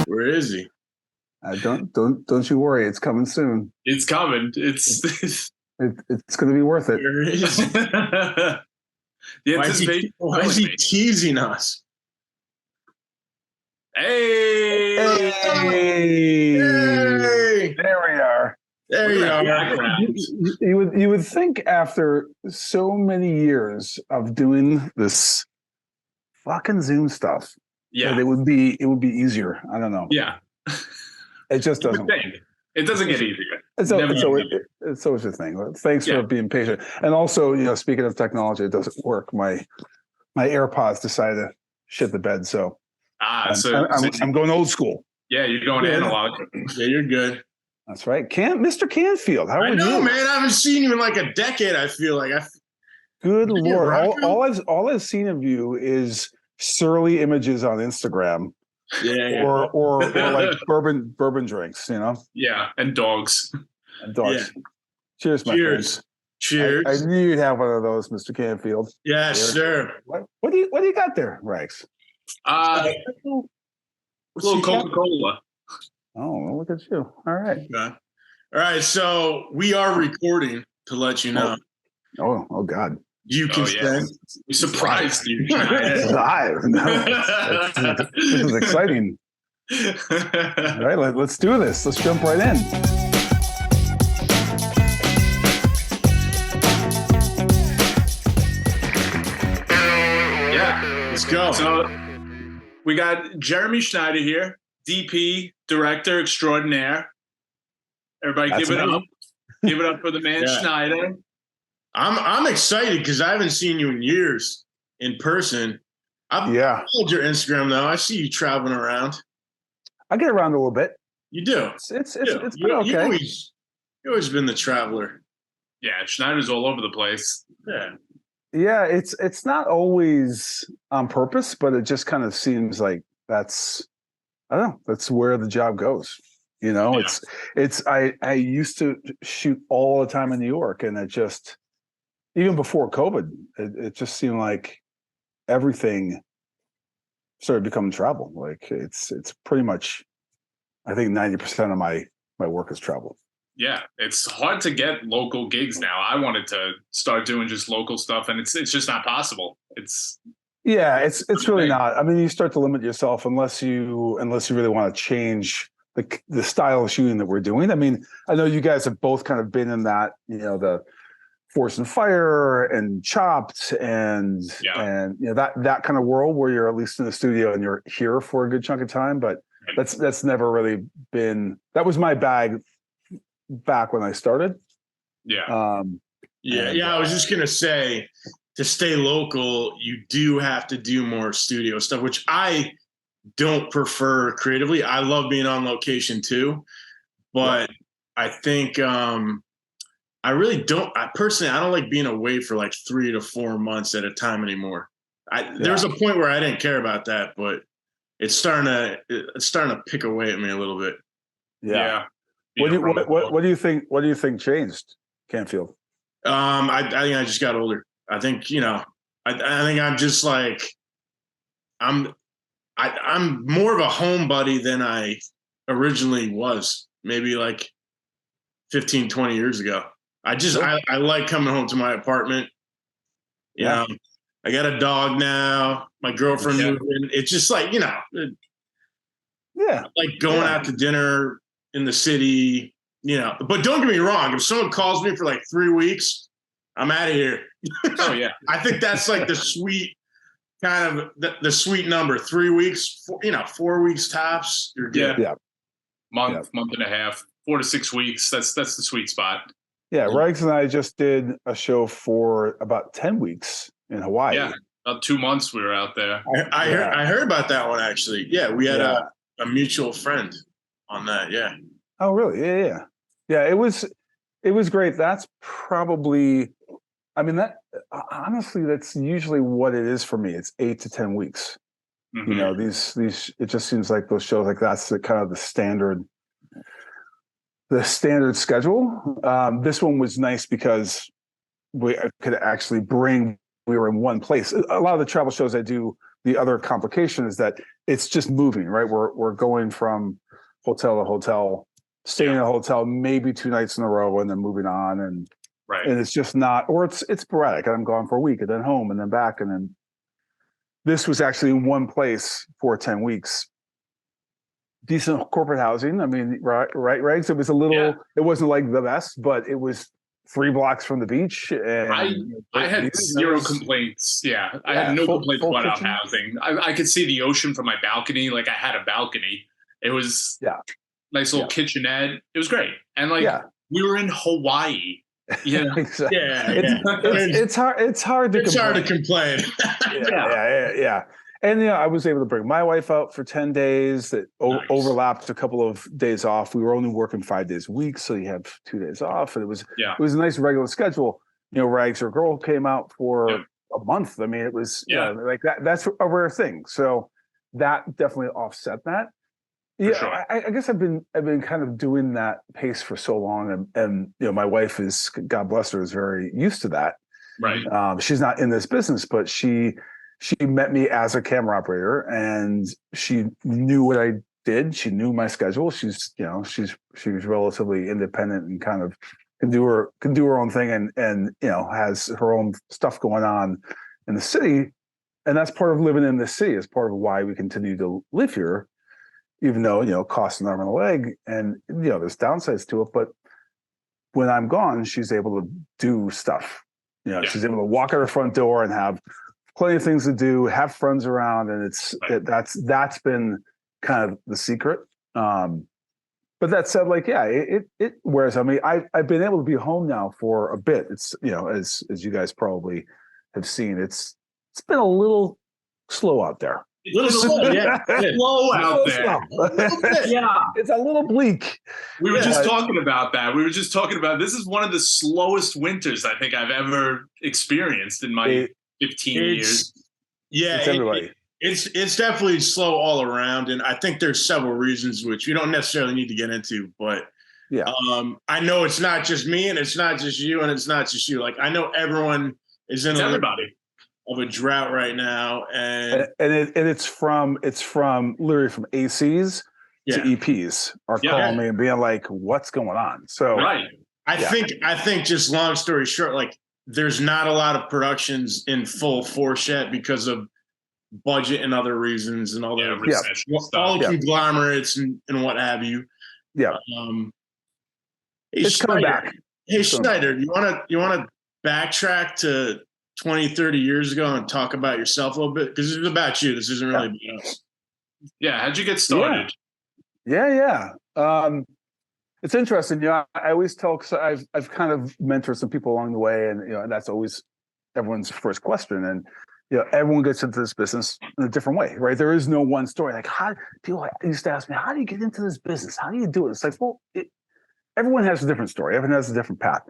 Where is he? Don't you worry. It's coming soon. It's coming. It's going to be worth it. Where is he? the anticipation. Why is he teasing us? Hey! Hey! There we are. There you are. You would think after so many years of doing this fucking Zoom stuff, that it would be easier. I don't know. Yeah. It just doesn't. It doesn't get easier. It's always a thing. Thanks for being patient. And also, speaking of technology, it doesn't work. My AirPods decided to shit the bed, so I'm going old school. Yeah, you're going analog. Yeah, you're good. That's right. Mr. Canfield, how are you? I know, man. I haven't seen you in like a decade. I feel like Good Lord! All I've seen of you is surly images on Instagram. Yeah. Or like bourbon drinks, Yeah, and dogs. Yeah. Cheers, my friends. Cheers. I knew you'd have one of those, Mr. Canfield. Yeah, sure. What do you got there, Ragz? A little Coca-Cola. Oh, well, look at you. All right. Okay. All right, so we are recording, to let you know. Oh God. You can stand. We surprised you. Live. This is exciting. All right, let's do this. Let's jump right in. Yeah, let's go. So we got Jeremy Schneider here, DP, director extraordinaire. Everybody, give it up. Give it up for the man Schneider. I'm excited because I haven't seen you in years in person. I've followed your Instagram though. I see you traveling around. I get around a little bit. You do. It's been okay. You always been the traveler. Yeah, Schneider's all over the place. Yeah, it's not always on purpose, but it just kind of seems like that's where the job goes. I used to shoot all the time in New York, and it just, even before COVID, it just seemed like everything started becoming travel. Like it's pretty much, I think 90% of my work is travel. Yeah, it's hard to get local gigs now. I wanted to start doing just local stuff, and it's just not possible. It's really not. I mean, you start to limit yourself unless you really want to change the style of shooting that we're doing. I mean, I know you guys have both kind of been in that, the Force and Fire and Chopped and that kind of world where you're at least in the studio and you're here for a good chunk of time. But that's never really been, that was my bag back when I started. I was just gonna say, to stay local, you do have to do more studio stuff, which I don't prefer creatively. I love being on location too, but I think I really don't. I don't like being away for like 3 to 4 months at a time anymore. There's a point where I didn't care about that, but it's starting to pick away at me a little bit. Yeah. What do you think? What do you think changed, Canfield? I think I just got older. I think I think I'm just like I'm more of a homebody than I originally was. Maybe like 15, 20 years ago. I like coming home to my apartment. You know, I got a dog now. My girlfriend moved in. It's just like like going out to dinner in the city, but don't get me wrong. If someone calls me for like 3 weeks, I'm out of here. Oh yeah. I think that's like the sweet kind of the sweet number. 3 weeks, 4 weeks tops. You're good. Yeah. Month and a half, 4 to 6 weeks. That's the sweet spot. Yeah. Ragz and I just did a show for about 10 weeks in Hawaii. Yeah. About 2 months we were out there. I heard about that one actually. Yeah. We had a mutual friend on that. Yeah. Oh, really? Yeah. It was great. That's probably, I mean, that honestly, that's usually what it is for me. It's 8 to 10 weeks. Mm-hmm. These, it just seems like those shows, like that's the kind of the standard schedule. This one was nice because we could actually we were in one place. A lot of the travel shows I do, the other complication is that it's just moving, right? We're going from hotel to hotel, staying in a hotel maybe 2 nights in a row, and then moving on, and it's just not, or it's sporadic. I'm gone for a week and then home and then back, and then this was actually in one place for 10 weeks. Decent corporate housing. I mean, right, Ragz. It was a little. It wasn't like the best, but it was 3 blocks from the beach. And I had zero complaints. Yeah, I had no complaints about housing. I could see the ocean from my balcony. Like, I had a balcony. It was nice little kitchenette. It was great, and we were in Hawaii. Yeah, exactly. It's hard. It's hard to complain. Yeah. And I was able to bring my wife out for 10 days. That overlapped a couple of days off. We were only working 5 days a week, so you have 2 days off, and it was a nice regular schedule. Ragz or Girl came out for a month. I mean, it was like that. That's a rare thing. So that definitely offset that. Sure. I guess I've been kind of doing that pace for so long, and my wife is, God bless her, is very used to that. Right. She's not in this business, but she met me as a camera operator, and she knew what I did. She knew my schedule. She was relatively independent and kind of can do her own thing, and has her own stuff going on in the city, and that's part of living in the city. Is part of why we continue to live here. Even though, costs an arm and a leg, and, there's downsides to it. But when I'm gone, she's able to do stuff. She's able to walk out her front door and have plenty of things to do, have friends around. And that's been kind of the secret. But that said, it wears on me. I've been able to be home now for a bit. It's, as you guys probably have seen, it's been a little slow out there. A little slow, slow out there. It's a little bleak. We were just talking about that. This is one of the slowest winters I think I've ever experienced in my 15 years. Yeah, it's definitely slow all around, and I think there's several reasons which we don't necessarily need to get into. But I know it's not just me, and it's not just you, and it's not just you. Like, I know everyone is in everybody of a drought right now, and it's from literally from ACs to EPs are calling me and being like, "What's going on?" So I think just long story short, like, there's not a lot of productions in full force yet because of budget and other reasons and all all conglomerates and what have you. It's coming back. Hey, Schneider, you want to backtrack to 20, 30 years ago and talk about yourself a little bit? Because this is about you. This isn't really about us. Yeah. How'd you get started? It's interesting. I always tell, because I've kind of mentored some people along the way, and that's always everyone's first question. And everyone gets into this business in a different way, right? There is no one story. Like, people used to ask me, how do you get into this business? How do you do it? It's like, well, everyone has a different story. Everyone has a different path.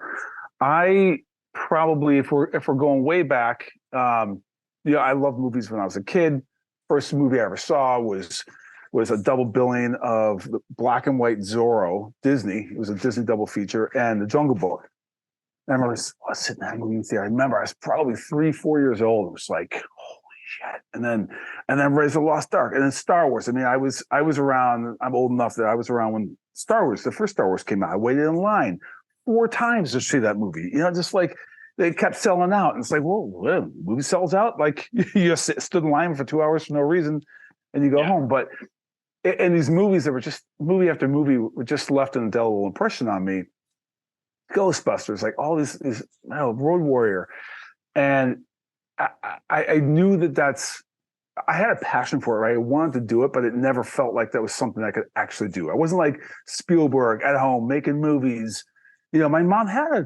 I probably, if we're going way back, I loved movies when I was a kid. First movie I ever saw was a double billing of the black and white Zorro, Disney. It was a Disney double feature, and The Jungle Book. And I remember sitting in that movie theater. I remember I was probably 3-4 years old. It was like, holy shit! And then Raiders of the Lost Ark, and then Star Wars. I mean, I was around. I'm old enough that I was around when the first Star Wars came out. I waited in line 4 times to see that movie. Just like they kept selling out. And it's like, well, movie sells out. Like, you just stood in line for 2 hours for no reason, and you go home. But and these movies that were just movie after movie were just left an indelible impression on me. Ghostbusters, like all this Road Warrior. And I knew I had a passion for it, right? I wanted to do it, but it never felt like that was something I could actually do. I wasn't like Spielberg at home making movies. My mom had a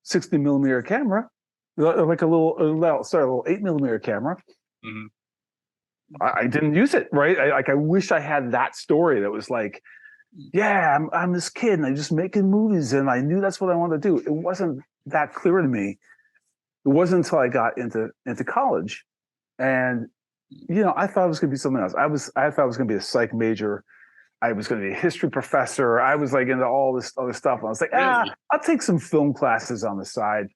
60 millimeter camera, like a little 8 millimeter camera. Mm-hmm. I didn't use it, right? I wish I had that story that was like, I'm this kid and I'm just making movies and I knew that's what I wanted to do. It wasn't that clear to me. It wasn't until I got into college, and I thought it was going to be something else. I thought I was going to be a psych major. I was going to be a history professor. I was like into all this other stuff. And I was like, I'll take some film classes on the side,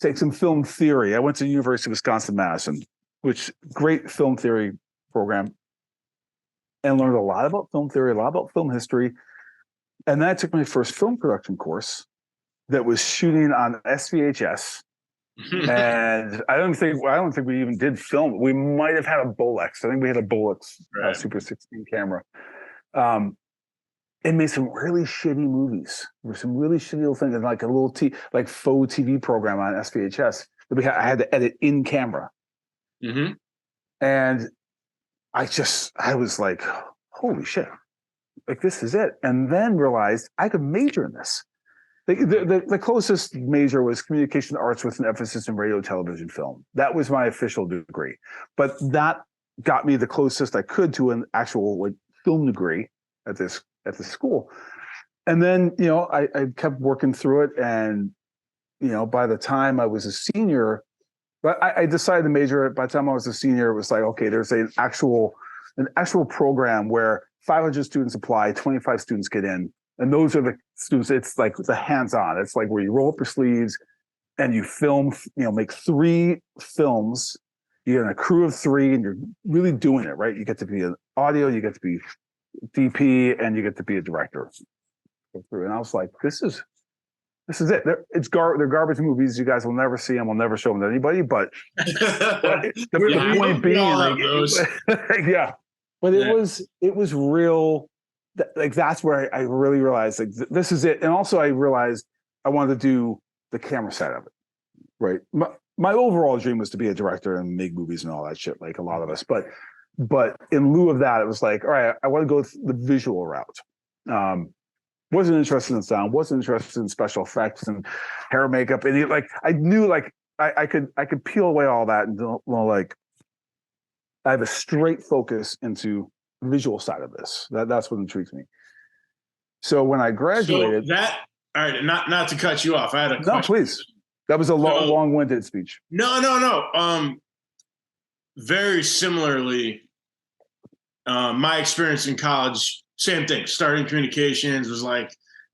take some film theory. I went to the University of Wisconsin-Madison. which great film theory program, and learned a lot about film theory, a lot about film history. And then I took my first film production course that was shooting on SVHS. And I don't think we even did film. We might have had a Bolex. I think we had a Bolex Super 16 camera. It made some really shitty movies. There were some really shitty little things, and like a little like faux TV program on SVHS that I had to edit in camera. Mm-hmm. And I was like, holy shit, like this is it. And then realized I could major in this. The closest major was communication arts with an emphasis in radio, television, film. That was my official degree, but that got me the closest I could to an actual like film degree at the school. And then I kept working through it, and by the time I was a senior, but I decided to major. By the time I was a senior, it was like, okay, there's an actual program where 500 students apply, 25 students get in. And those are the students. It's like the hands-on. It's like where you roll up your sleeves and you film, make 3 films. You're in a crew of 3 and you're really doing it, right? You get to be an audio, you get to be DP, and you get to be a director. And I was like, this is it. They're garbage movies. You guys will never see them. We'll never show them to anybody. But the point being, yeah. But it was real. Like that's where I really realized like this is it. And also I realized I wanted to do the camera side of it, right? My overall dream was to be a director and make movies and all that shit, like a lot of us. But in lieu of that, it was like, all right, I want to go the visual route. Wasn't interested in sound, wasn't interested in special effects and hair, makeup, and like I knew like I could peel away all that and like I have a straight focus into visual side of this. That's what intrigues me. So when I graduated, all right, not to cut you off. I had a question. No, please. That was a long-winded speech. No. Very similarly, my experience in college, same thing. Starting communications was like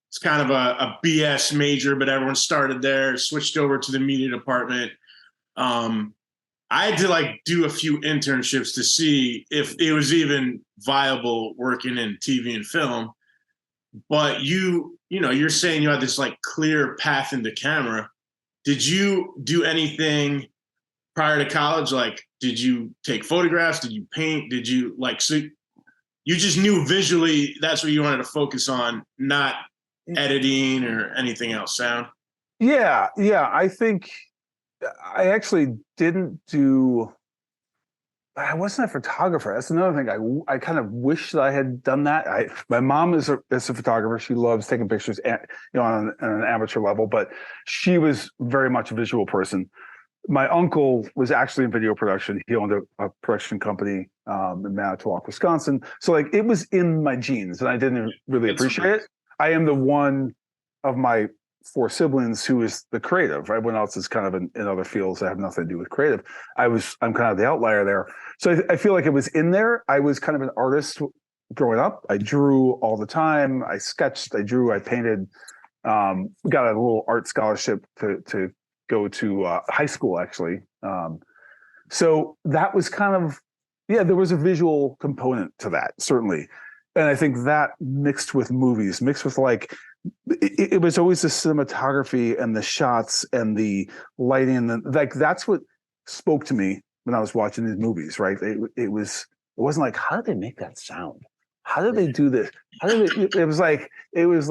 it's kind of a BS major, but everyone started there. Switched over to the media department. I had to like do a few internships to see if it was even viable working in TV and film. But you're saying you had this like clear path into camera. Did you do anything prior to college? Like, did you take photographs? Did you paint? Did you so you just knew visually that's what you wanted to focus on, not editing or anything else, sound? Yeah. I think I actually didn't do. I wasn't a photographer. That's another thing. I kind of wish that I had done that. My mom is a photographer. She loves taking pictures, on an amateur level. But she was very much a visual person. My uncle was actually in video production. He owned a production company in Manitowoc, Wisconsin. So like it was in my genes, and I didn't really appreciate it. I am the one of my 4 siblings who is the creative. Everyone else is kind of in other fields that have nothing to do with creative. I'm kind of the outlier there. So I feel like it was in there. I was kind of an artist growing up. I drew all the time. I sketched, I drew, I painted. Got a little art scholarship to go to high school, actually. So that was kind of, there was a visual component to that, certainly. And I think that mixed with movies, mixed with like, it was always the cinematography and the shots and the lighting, and like that's what spoke to me when I was watching these movies, right? It wasn't like, how did they make that sound? How did they do this? It was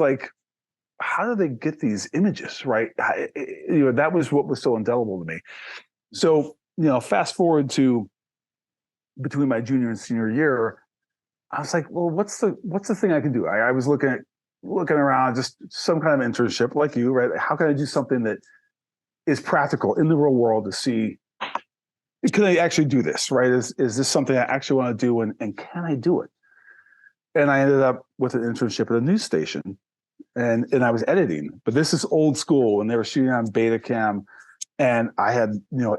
like, how did they get these images, right? That was what was so indelible to me. So, fast forward to between my junior and senior year, I was like, well, what's the thing I can do? I was looking around, just some kind of internship like you, right? How can I do something that is practical in the real world to see, can I actually do this, right? Is this something I actually want to do, and can I do it? And I ended up with an internship at a news station, and I was editing, but this is old school, and they were shooting on Betacam, and I had,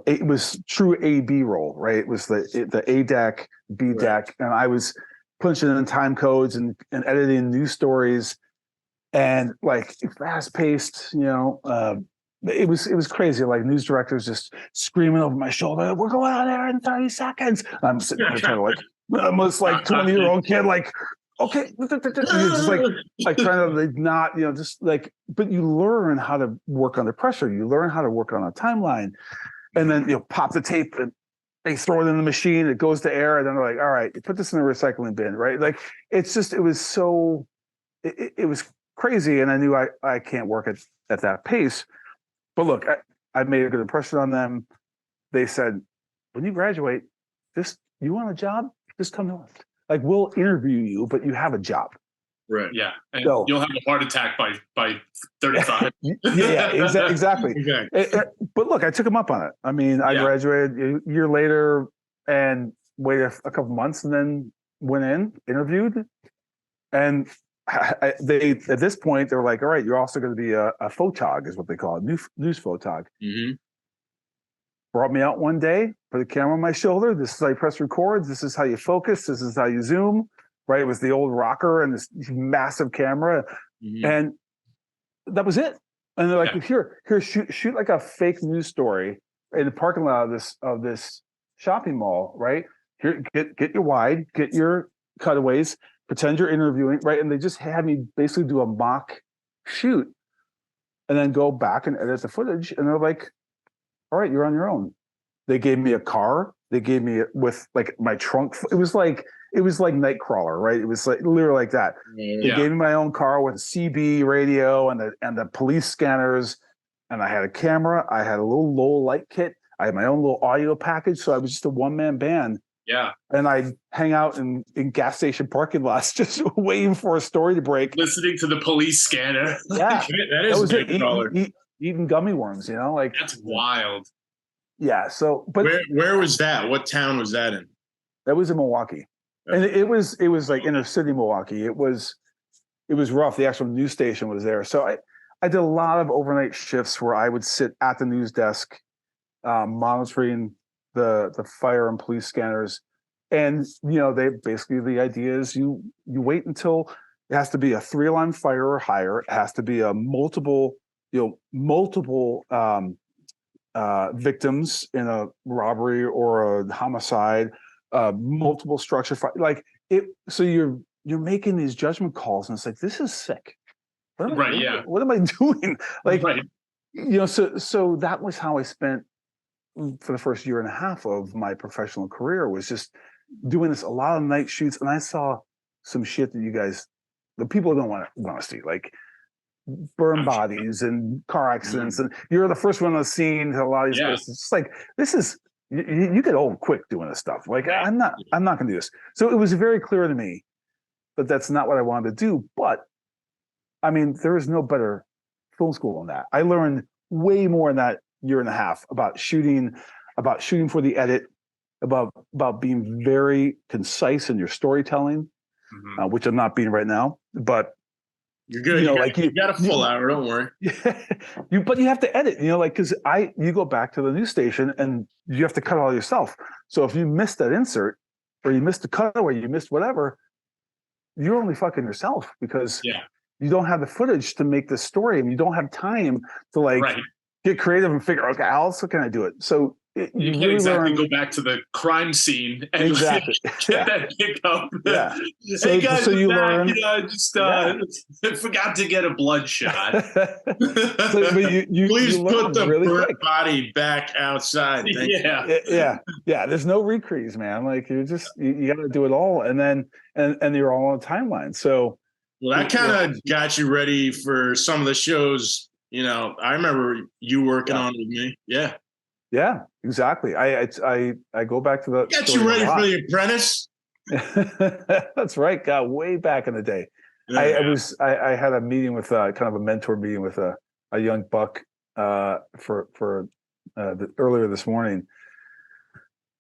it was true A/B roll, right? It was the A deck, B deck, and I was punching in time codes and editing news stories, and like fast paced, it was crazy. Like news directors just screaming over my shoulder, "We're going on air in 30 seconds." I'm sitting there trying to like, almost like 20-year-old kid, like, okay, just like trying to like not, just like. But you learn how to work under pressure. You learn how to work on a timeline, and then pop the tape and they throw it in the machine. It goes to air, and then they're like, "All right, you put this in the recycling bin," right? Like it's just, it was so, it was crazy, and I knew I can't work at that pace. But look, I made a good impression on them. They said, when you graduate, you want a job, just come to us. Like, we'll interview you, but you have a job. Right. Yeah. And you'll have a heart attack by 35. Yeah, exactly. But look, I took them up on it. I mean, I graduated a year later and waited a couple months and then went in, interviewed. And they at this point, they were like, all right, you're also going to be a photog, is what they call it, news photog. Mm-hmm. Brought me out one day, put a camera on my shoulder. This is how you press record. This is how you focus. This is how you zoom. Right? It was the old rocker and this massive camera, and that was it. And they're like, here, shoot like a fake news story in the parking lot of this shopping mall. Right? Here, get your wide, get your cutaways. Pretend you're interviewing, right? And they just had me basically do a mock shoot and then go back and edit the footage. And they're like, all right, you're on your own. They gave me a car. They gave me with like my trunk. It was like Nightcrawler, right? It was like literally like that. They gave me my own car with a CB radio and the police scanners. And I had a camera. I had a little low light kit. I had my own little audio package. So I was just a one-man band. Yeah. And I hang out in gas station parking lots just waiting for a story to break. Listening to the police scanner. Yeah. that is it. Eating gummy worms, like. That's wild. Yeah. So, but where was that? What town was that in? That was in Milwaukee. And it was like inner city Milwaukee. It was rough. The actual news station was there. So I did a lot of overnight shifts where I would sit at the news desk, monitoring the fire and police scanners. And they basically, the idea is you wait until it has to be a 3-alarm fire or higher. It has to be a multiple victims in a robbery or a homicide, multiple structure fire, like it. So you're making these judgment calls, and it's like, this is sick. What am I doing? Like, so that was how I spent for the first year and a half of my professional career, was just doing this, a lot of night shoots. And I saw some shit that the people don't want to see, like burn bodies and car accidents. And you're the first one on the scene to a lot of these places. It's like, this is, you get old quick doing this stuff. Like, I'm not going to do this. So it was very clear to me that that's not what I wanted to do. But I mean, there is no better film school than that. I learned way more in that year and a half about shooting for the edit, about being very concise in your storytelling, which I'm not being right now. But you're good. You got a full hour. Don't worry. But you have to edit. Because you go back to the news station and you have to cut all yourself. So if you missed that insert, or you missed a cutaway, you missed whatever, you're only fucking yourself, because you don't have the footage to make the story, and you don't have time to get creative and figure, okay, how else can I do it? So you can't exactly go back to the crime scene and get that pick up. Yeah. Hey guys, so you learn. I forgot to get a bloodshot. Please put the really body back outside. Yeah. There's no recrees, man. Like you got to do it all, and then and you're all on a timeline. So that kind of got you ready for some of the shows. I remember you working on with me. Yeah. Yeah, exactly. I go back to the. Got you ready for The Apprentice. That's right. God, way back in the day. I had a meeting with kind of a mentor meeting with a young buck for earlier this morning,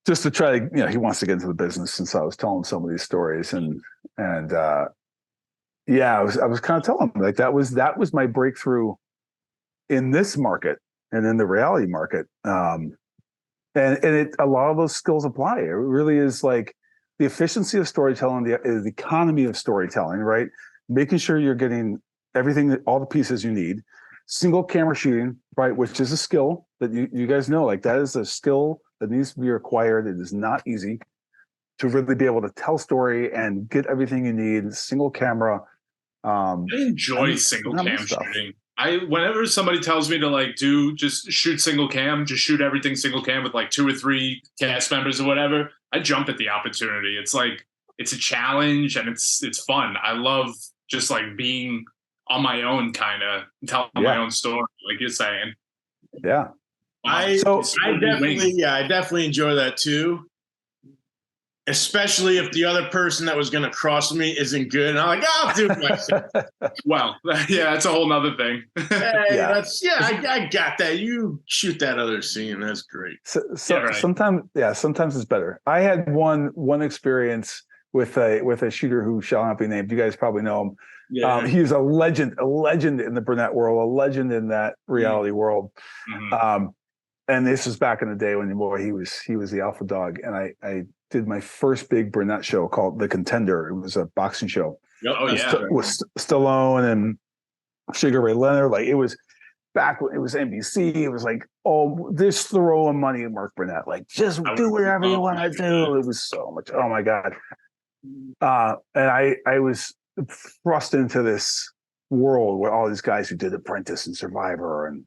just to try to, he wants to get into the business, since I was telling some of these stories, and I was kind of telling him, like, that was my breakthrough in this market and in the reality market. And a lot of those skills apply. It really is like the efficiency of storytelling, the economy of storytelling, right? Making sure you're getting everything, all the pieces you need, single camera shooting, right, which is a skill that you guys know, like that is a skill that needs to be acquired. It is not easy to really be able to tell story and get everything you need. Single camera. I enjoy single cam shooting. Whenever somebody tells me to like just shoot single cam, just shoot everything single cam with like 2 or 3 cast members or whatever, I jump at the opportunity. It's like, it's a challenge and it's fun. I love just like being on my own, kind of telling my own story, like you're saying. Yeah. I definitely enjoy that too. Especially if the other person that was going to cross me isn't good. And I'm like, I'll do it myself. Well, yeah, that's a whole nother thing. Hey, I got that. You shoot that other scene. That's great. Sometimes it's better. I had one experience with a shooter who shall not be named. You guys probably know him. Yeah. He's a legend in the brunette world, a legend in that reality world. Mm-hmm. And this was back in the day when he was the alpha dog. And I did my first big brunette show called The Contender. It was a boxing show. With Stallone and Sugar Ray Leonard. Like it was back when it was NBC. It was like, oh, just throwing money at Mark Burnett. Like just do whatever you want to do. It was so much. Oh my God. And I was thrust into this world where all these guys who did Apprentice and Survivor and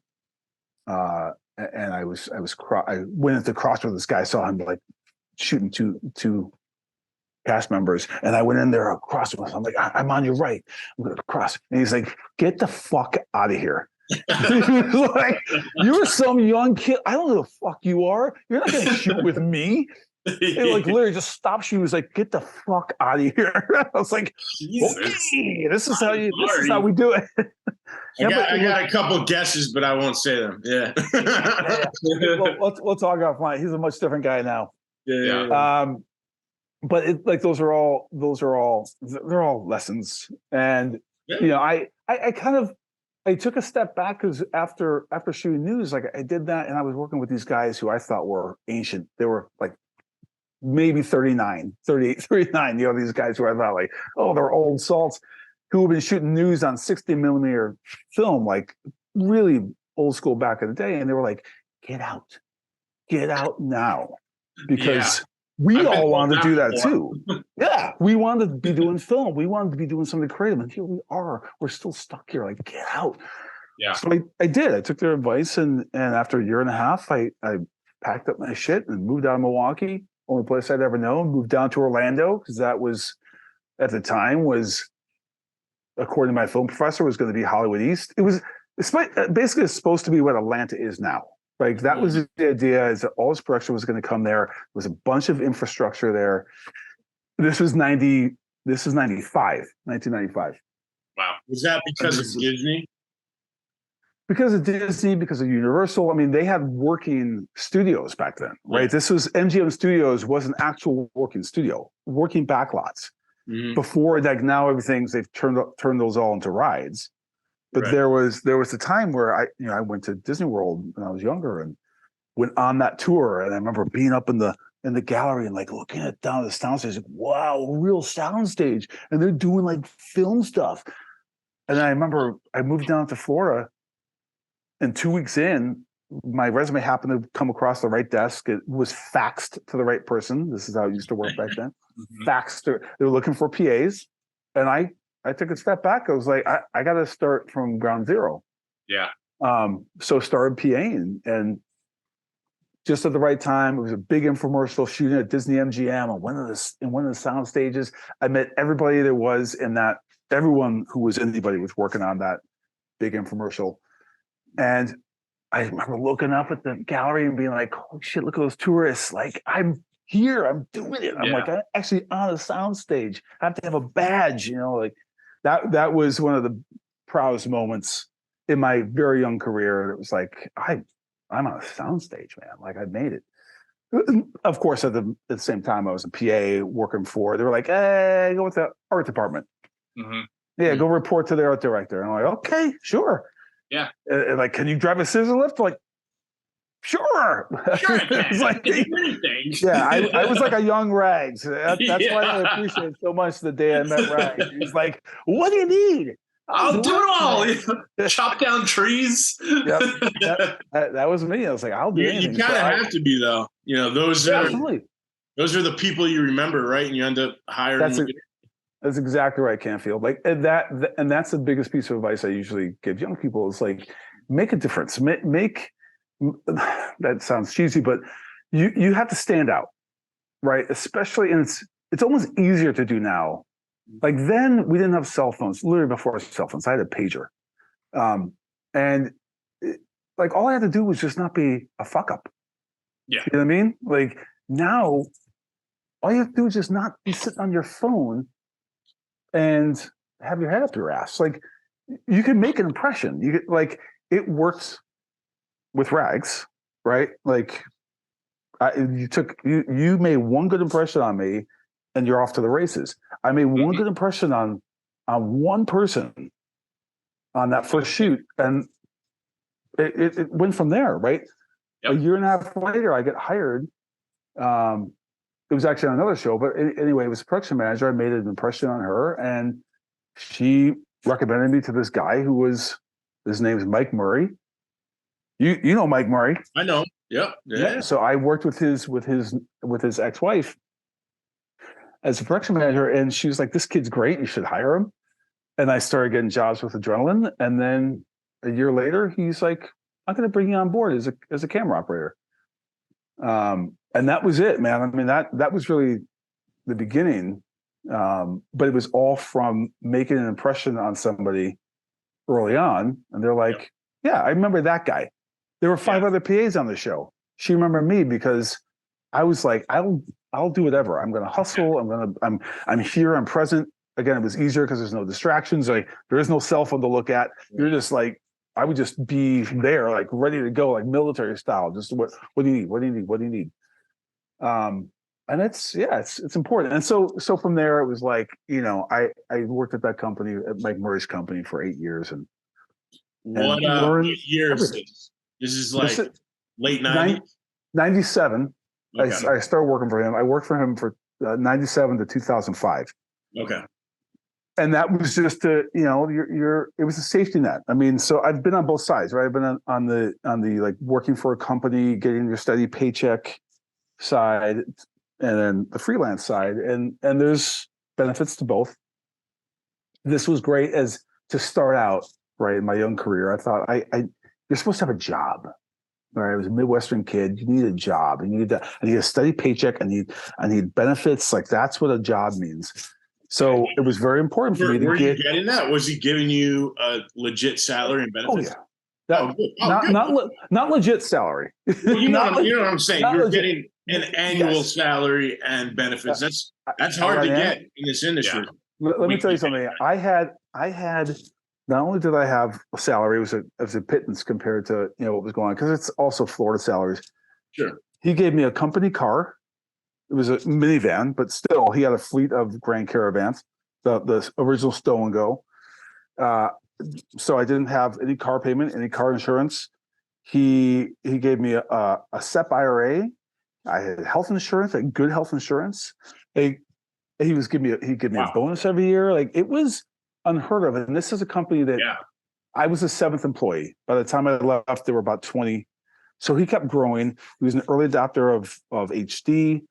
I went into cross with this guy, saw him like shooting two cast members, and I went in there across with him. I'm like, I'm on your right. I'm going to cross. And he's like, get the fuck out of here. Like, you're some young kid. I don't know who the fuck you are. You're not going to shoot with me. It like literally just stops you. He was like, get the fuck out of here. I was like, okay, this is how we do it. I got a couple guesses, but I won't say them. Yeah. We'll talk offline. He's a much different guy now. Yeah. But it, like they're all lessons. And you know, I took a step back because after shooting news, like I did that, and I was working with these guys who I thought were ancient. They were like maybe 38, 39. You know, these guys who I thought like, oh, they're old salts, who have been shooting news on 60 millimeter film, like really old school back in the day. And they were like, get out now. Because we all wanted to do that too. Yeah. We wanted to be doing film. We wanted to be doing something creative. And here we are. We're still stuck here. Like, get out. Yeah. So I did. I took their advice. And after a year and a half, I packed up my shit and moved out of Milwaukee. Only place I'd ever known. Moved down to Orlando because that was, at the time, according to my film professor, was going to be Hollywood East. It's basically supposed to be what Atlanta is now. Like that was the idea, is that all this production was going to come there. There was a bunch of infrastructure there. This was 1995. Wow. Was that because of Disney? Because of Disney, because of Universal. I mean, they had working studios back then, right? Yeah. This was MGM Studios was an actual working studio, working backlots. Mm-hmm. Before, like now, they've turned those all into rides. But there was a time where I went to Disney World when I was younger and went on that tour, and I remember being up in the gallery and like looking down the soundstage, like, wow, real soundstage, and they're doing like film stuff. And I remember I moved down to Florida, and 2 weeks in, my resume happened to come across the right desk. It was faxed to the right person. This is how it used to work back then. Mm-hmm. Faxed. They were looking for PAs, and I took a step back. I was like, I got to start from ground zero. Yeah. So started PAing, and just at the right time, it was a big infomercial shooting at Disney MGM on one of the sound stages. I met everybody there was in that. Everyone who was anybody was working on that big infomercial, and I remember looking up at the gallery and being like, "Oh shit! Look at those tourists! Like I'm here, I'm doing it. I'm like, I'm actually on a sound stage. I have to have a badge, you know, like." That was one of the proudest moments in my very young career. It was like, I'm on a soundstage, man. Like I made it. Of course, at the same time, I was a PA working for. They were like, "Hey, go with the art department. Mm-hmm. Yeah, go report to the art director." And I'm like, "Okay, sure." Yeah. Like, can you drive a scissor lift? Like, sure. It's like, I was like a young Ragz. That's why I appreciate so much the day I met Ragz. He's like, "What do you need?" I'll do it all. Chop down trees. Yep. That was me. I was like, I'll do anything. You kind of have to be, though. Those are the people you remember, right? And you end up hiring. That's exactly right, Canfield. Like and that's the biggest piece of advice I usually give young people is like, make a difference. Make that sounds cheesy, but you have to stand out, right? Especially, and it's almost easier to do now. Like then we didn't have cell phones. Literally before cell phones, I had a pager, like all I had to do was just not be a fuck up. Yeah, you know what I mean. Like now, all you have to do is just not be sitting on your phone and have your head up your ass. Like you can make an impression. You could, like it works with Ragz, right? Like you made one good impression on me, and you're off to the races. I made one good impression on one person on that first shoot, and it went from there, right? Yep. A year and a half later, I get hired. It was actually on another show, but anyway, it was a production manager. I made an impression on her, and she recommended me to this guy his name's Mike Murray. You know Mike Murray? I know. Yep. Yeah. So I worked with his ex-wife as a production manager, and she was like, "This kid's great. You should hire him." And I started getting jobs with Adrenaline, and then a year later, he's like, "I'm going to bring you on board as a camera operator." And that was it, man. I mean, that was really the beginning. But it was all from making an impression on somebody early on. And they're like, yeah, I remember that guy. There were 5 other PAs on the show. She remembered me because I was like, I'll do whatever. I'm going to hustle. I'm here. I'm present. Again, it was easier because there's no distractions. Like there is no cell phone to look at. You're just like, I would just be there, like ready to go, like military style. Just what do you need? What do you need? What do you need? And it's important. And so from there, it was like, I worked at that company, at Mike Murray's company for 8 years. And what years? Everything. This is like late 90s? 97. Okay. I started working for him. I worked for him for 97 to 2005. Okay. And that was just it was a safety net. I mean, so I've been on both sides, right? I've been on the like working for a company, getting your steady paycheck side, and then the freelance side. And there's benefits to both. This was great as to start out, right? In my young career, I thought you're supposed to have a job. Right? I was a Midwestern kid. You need a job. I need a steady paycheck. I need benefits. Like that's what a job means. So it was very important for me to get. Were you getting that? Was he giving you a legit salary and benefits? Oh yeah. Not legit salary. Well, you know what I'm saying. You're getting an annual salary and benefits. That's hard to get in this industry. Yeah. Let me tell you something. I had not only did I have a salary, it was a pittance compared to what was going on, because it's also Florida salaries. Sure. He gave me a company car. It was a minivan, but still, he had a fleet of Grand Caravans, the original Stow and Go. So I didn't have any car payment, any car insurance. He gave me a SEP IRA. I had health insurance, like good health insurance. He would give me a bonus every year. Like it was unheard of. And this is a company that I was the 7th employee. By the time I left, there were about 20. So he kept growing. He was an early adopter of HD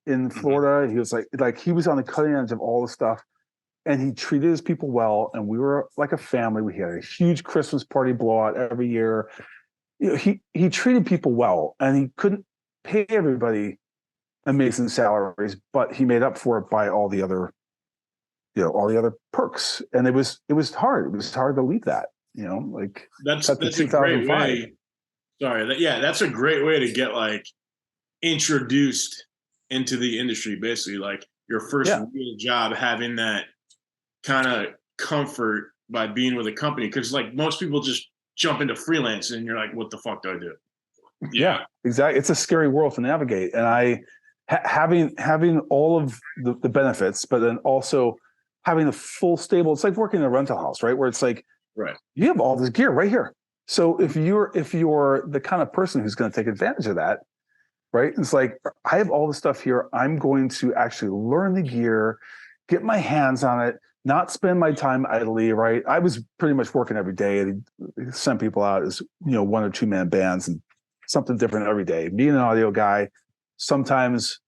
in Florida. He was like he was on the cutting edge of all the stuff, and he treated his people well. And we were like a family. We had a huge Christmas party blowout every year. He treated people well, and he couldn't pay everybody amazing salaries, but he made up for it by all the other perks. And it was hard. It was hard to leave that. Like that's a great way. Sorry, that's a great way to get like introduced into the industry. Basically, like your first real job, having that kind of comfort by being with a company, because like most people just jump into freelance and you're like, what the fuck do I do? Yeah, exactly. It's a scary world to navigate. And having all of the benefits, but then also having a full stable, it's like working in a rental house, right? Where it's like, right, you have all this gear right here. So if you're the kind of person who's going to take advantage of that, right? It's like, I have all the stuff here. I'm going to actually learn the gear, get my hands on it, not spend my time idly, right? I was pretty much working every day and sent people out as, 1 or 2 man bands and something different every day. Being an audio guy, sometimes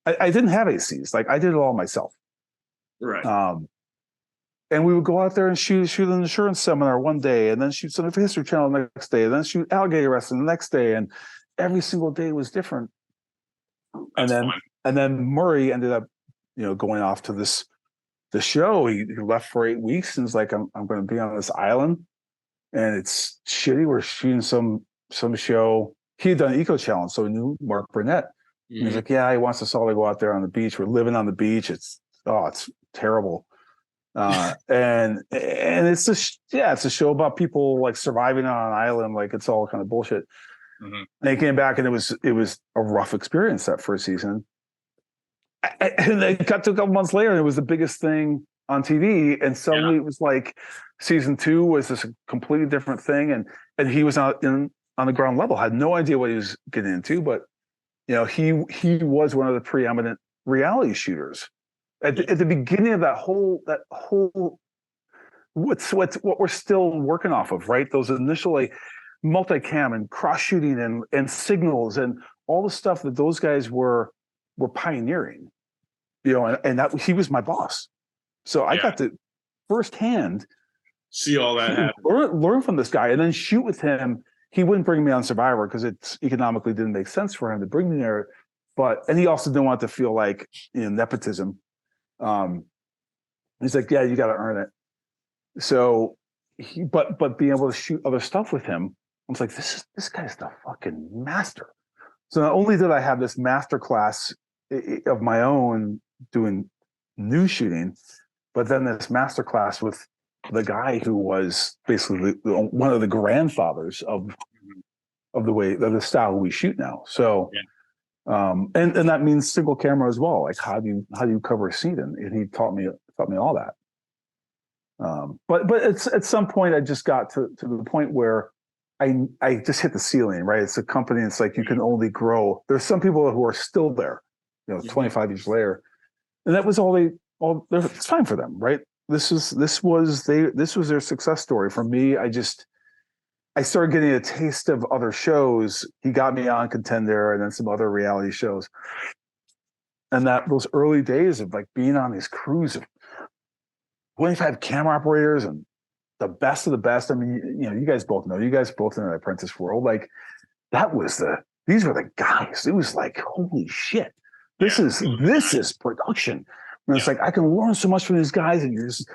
I didn't have ACs. Like I did it all myself. Right. And we would go out there and shoot an insurance seminar one day, and then shoot something for History Channel the next day, and then shoot alligator wrestling the next day, and every single day was different. And then Murray ended up, going off to the show. He left for 8 weeks and was like, I'm going to be on this island, and it's shitty. We're shooting some show. He had done Eco Challenge, so he knew Mark Burnett. Mm-hmm. He's like, yeah, he wants us all to go out there on the beach. We're living on the beach. It's terrible. And it's it's a show about people like surviving on an island. Like it's all kind of bullshit. Mm-hmm. And they came back, and it was a rough experience that first season. And they cut to a couple months later, and it was the biggest thing on TV. And suddenly it was like season 2 was this completely different thing. And he was on the ground level, had no idea what he was getting into, but he was one of the preeminent reality shooters at the beginning of that whole what we're still working off of, right? Those initial like multicam and cross shooting and signals and all the stuff that those guys were pioneering, and that he was my boss. So I got to firsthand see all that happen. Learn from this guy and then shoot with him. He wouldn't bring me on Survivor because it economically didn't make sense for him to bring me there. And he also didn't want it to feel like nepotism. He's like, yeah, you got to earn it. So but being able to shoot other stuff with him, I was like, this guy's the fucking master. So not only did I have this master class of my own doing news shooting, but then this master class with the guy who was basically one of the grandfathers of the style we shoot now. So, and that means single camera as well. Like how do you cover a scene? And he taught me all that. But it's at some point I just got to the point where I just hit the ceiling, right? It's a company. It's like you can only grow. There's some people who are still there, 25 years later, and that was it's fine for them, right? This was their success story. For me, I started getting a taste of other shows. He got me on Contender and then some other reality shows. And those early days of like being on these crews of 25 camera operators and the best of the best. I mean, you guys both know, in the apprentice world, like these were the guys. It was like, holy shit, this is production. And it's like, I can learn so much from these guys, and you're just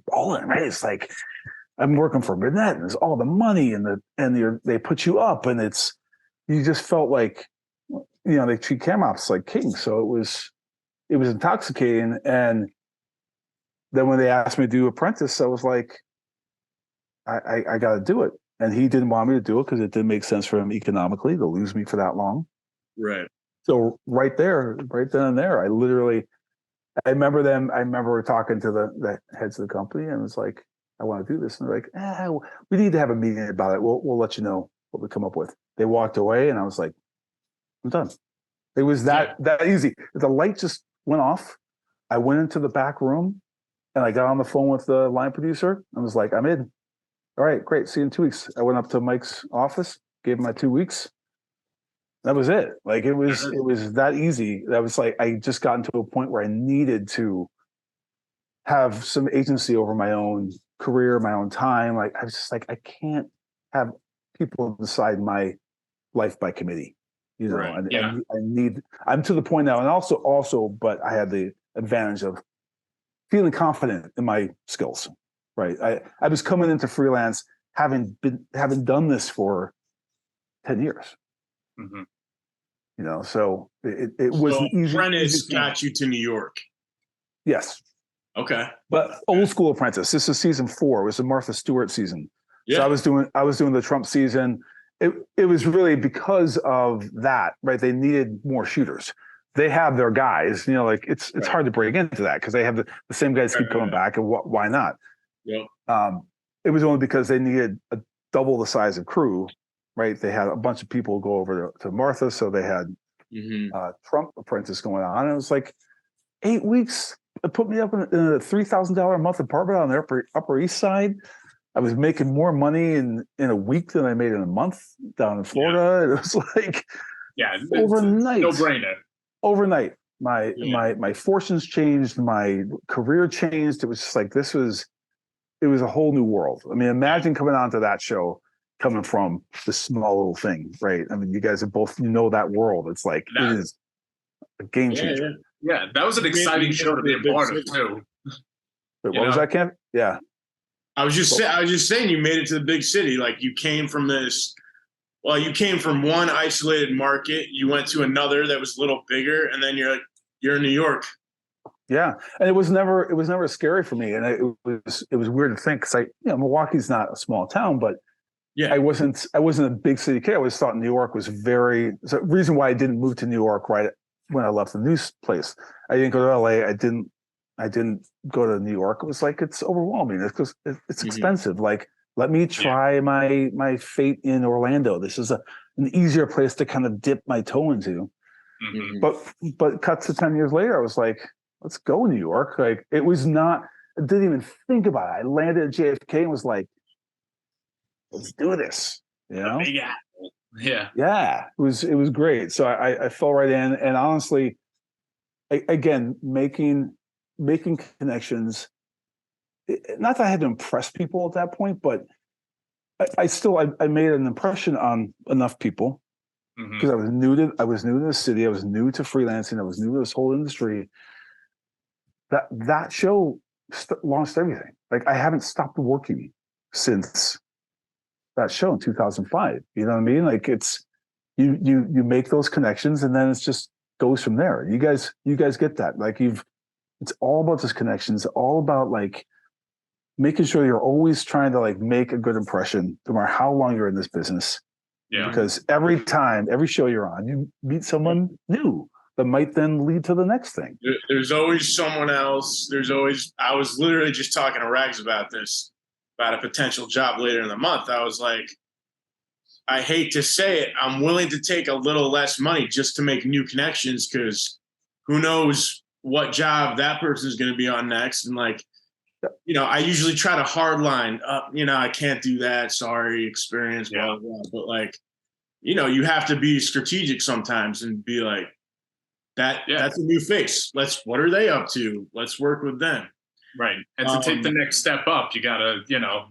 balling, right? It's like, I'm working for Burnett, and there's all the money and they put you up, and you just felt like, they treat cam ops like kings. So it was intoxicating. And then when they asked me to do apprentice, I was like, I got to do it. And he didn't want me to do it because it didn't make sense for him economically to lose me for that long. Right. So right then and there, I remember talking to the heads of the company, and it was like, I want to do this. And they're like, we need to have a meeting about it. We'll let you know what we come up with. They walked away, and I was like, I'm done. It was that easy. The light just went off. I went into the back room, and I got on the phone with the line producer. I was like, I'm in. All right, great. See you in 2 weeks. I went up to Mike's office, gave him my 2 weeks. That was it. Like it was that easy. That was like, I just gotten to a point where I needed to have some agency over my own career, my own time. Like I was just like, I can't have people decide my life by committee, Right. I'm to the point now. And also, but I had the advantage of feeling confident in my skills, right? I was coming into freelance, having done this for 10 years. Mm-hmm. So it was easy. Apprentice got you to New York. Yes. Okay. But old school Apprentice. This is season 4. It was the Martha Stewart season. Yeah. So I was doing the Trump season. It was really because of that, right? They needed more shooters. They have their guys, like it's hard to break into that because they have the same guys keep coming back, and why not? Yeah. It was only because they needed double the size of crew. Right, they had a bunch of people go over to Martha, so they had Trump Apprentice going on, and it was like 8 weeks put me up in a $3,000 a month apartment on the Upper East Side. I was making more money in a week than I made in a month down in Florida. It was like, overnight, no brainer. Overnight, my fortunes changed, my career changed. It was just like it was a whole new world. I mean, imagine coming onto that show, coming from this small little thing, right? I mean, you guys are both that world. It's like it is a game changer. Yeah, that was an exciting show to be a part of too. Wait, what was that, Cam? Yeah. I was just saying you made it to the big city. Like you came from you came from one isolated market, you went to another that was a little bigger, and then you're in New York. Yeah. And it was never scary for me. And it was weird to think, because Milwaukee's not a small town, but I wasn't a big city kid. I always thought New York was the reason why I didn't move to New York right when I left the news place. I didn't go to LA. I didn't go to New York. It was like, it's overwhelming. It's expensive. Like, let me try my fate in Orlando. This is an easier place to kind of dip my toe into. Mm-hmm. But cut to 10 years later, I was like, let's go New York. Like, I didn't even think about it. I landed at JFK and was like, let's do this. Yeah. Yeah. It was great. So I fell right in, and honestly, again, making connections. Not that I had to impress people at that point, but I made an impression on enough people, because I was new to the city. I was new to freelancing. I was new to this whole industry. That show launched everything. Like, I haven't stopped working since that show in 2005. You know what I mean? Like, it's you make those connections, and then it's just goes from there. You guys get that. Like, it's all about this connection. It's all about like making sure you're always trying to like make a good impression, no matter how long you're in this business. Yeah. Because every show you're on, you meet someone new that might then lead to the next thing. There's always someone else. I was literally just talking to Ragz about this, about a potential job later in the month. I was like, I hate to say it, I'm willing to take a little less money just to make new connections, because who knows what job that person is going to be on next. And like, I usually try to hardline up, I can't do that. Sorry, experience, blah, blah, blah. But like, you have to be strategic sometimes and be like, that's a new face. What are they up to? Let's work with them. Right. And to take the next step up, you got to,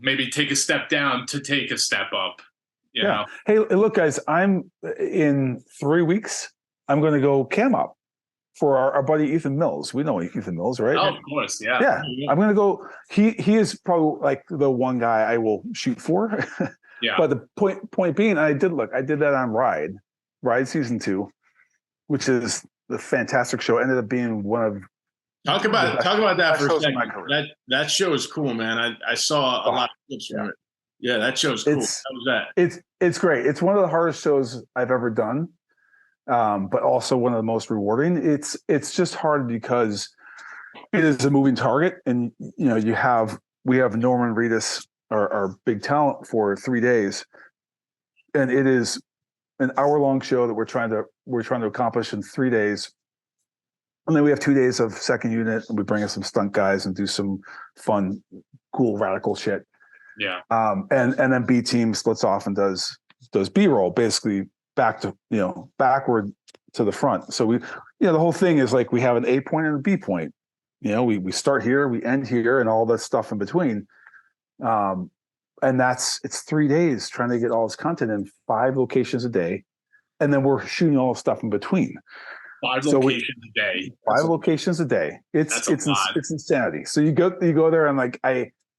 maybe take a step down to take a step up. You know? Hey, look, guys, I'm in 3 weeks. I'm going to go cam up for our buddy Ethan Mills. We know Ethan Mills, right? Oh, of course, yeah. Yeah, I'm going to go. He is probably like the one guy I will shoot for. Yeah. But the point being, I did that on Ride Season 2, which is the fantastic show. Ended up being one of talk about that for a second. That show is cool, man. I saw a lot of clips from it. Yeah, that show's cool. How was that? It's great. It's one of the hardest shows I've ever done. But also one of the most rewarding. It's just hard because it is a moving target, and we have Norman Reedus, our big talent, for 3 days, and it is an hour-long show that we're trying to accomplish in 3 days, and then we have 2 days of second unit, and we bring in some stunt guys and do some fun, cool, radical shit. Yeah. And then B team splits off and does B-roll, basically backward to the front. So the whole thing is like we have an A point and a B point. We start here, we end here, and all that stuff in between. And it's 3 days trying to get all this content in 5 locations a day, and then we're shooting all the stuff in between. 5 locations a day. 5 locations a day. It's insanity. So you go there, and like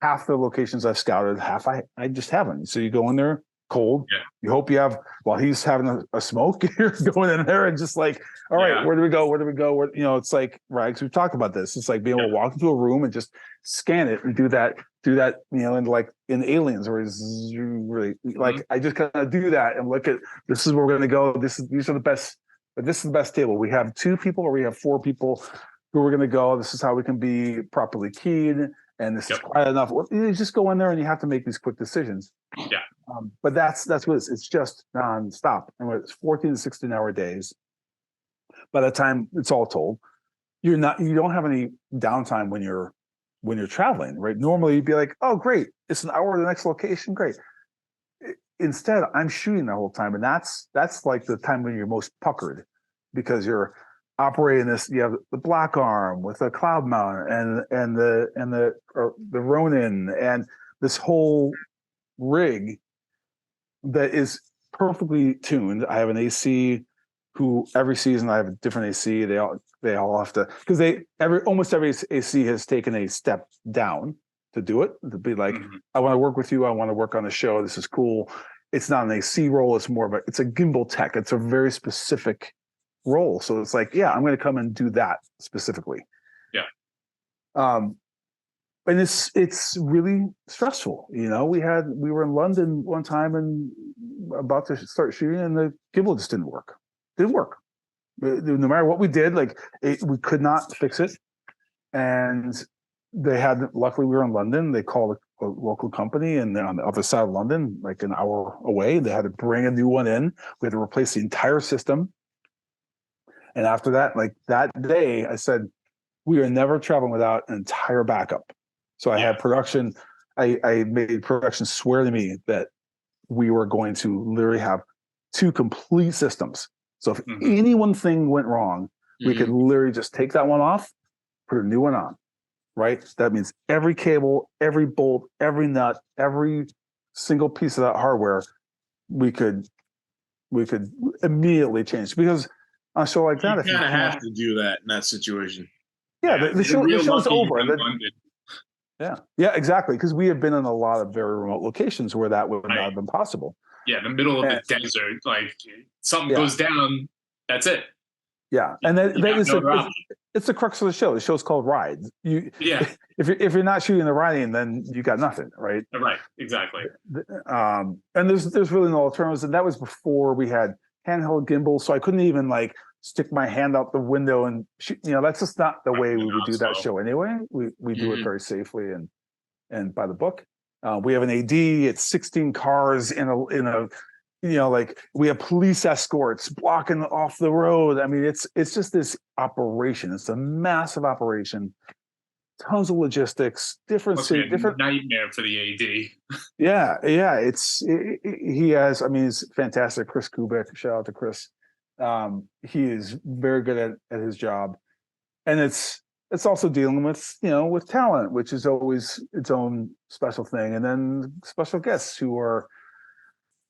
half the locations I've scouted, half I just haven't. So you go in there cold. Yeah. You hope you have, while he's having a smoke, you're going in there and just like, all right, where do we go? It's like, Ragz, we've talked about this. It's like being able to walk into a room and just scan it and do that, and like in Aliens, where it's really like, I just kind of do that and look at, this is where we're going to go. These are the best, this is the best table. We have 2 people or we have 4 people who are going to go. This is how we can be properly keyed. And this is quiet enough. You just go in there and you have to make these quick decisions. Yeah. But that's what it is. It's just nonstop. And it's 14 to 16 hour days by the time it's all told. you don't have any downtime when you're traveling, right? Normally you'd be like, oh, great, it's an hour to the next location, great. Instead, I'm shooting the whole time, and that's like the time when you're most puckered, because you're operating this. You have the black arm with a cloud mount and the Ronin and this whole rig that is perfectly tuned. I have an AC who every season I have a different AC. They all have to, because almost every AC has taken a step down to do it, to be like, I want to work with you. I want to work on the show. This is cool. It's not an AC role. It's more of it's a gimbal tech. It's a very specific role. So it's like, yeah, I'm going to come and do that specifically. Yeah. And it's really stressful. We were in London one time and about to start shooting, and the gimbal just didn't work. Didn't work. No matter what we did, we could not fix it. And luckily we were in London. They called a local company, and they're on the other side of London, like an hour away. They had to bring a new one in. We had to replace the entire system. And after that, that day, I said, we are never traveling without an entire backup. So I had production. I made production swear to me that we were going to literally have 2 complete systems. So if any one thing went wrong, we could literally just take that one off, put a new one on, right? That means every cable, every bolt, every nut, every single piece of that hardware, we could immediately change. Because on a show like that, you kind of have to do that in that situation. Yeah, the show's over. Yeah, exactly. Because we have been in a lot of very remote locations where that would not have been possible. Yeah, in the middle of the desert, something goes down, that's it. Yeah, and it's the crux of the show. The show's called Rides. If you're not shooting the riding, then you got nothing, right? Right, exactly. And there's really no alternatives. And that was before we had handheld gimbals, so I couldn't even stick my hand out the window and shoot. That's just not the way we would do that show anyway. We do it very safely and by the book. We have an AD. It's 16 cars in a we have police escorts blocking off the road. I mean, it's just this operation. It's a massive operation. Tons of logistics, different nightmare for the AD. Yeah. He has. I mean, he's fantastic. Chris Kubik. Shout out to Chris. He is very good at his job, and it's also dealing with with talent, which is always its own special thing, and then special guests who are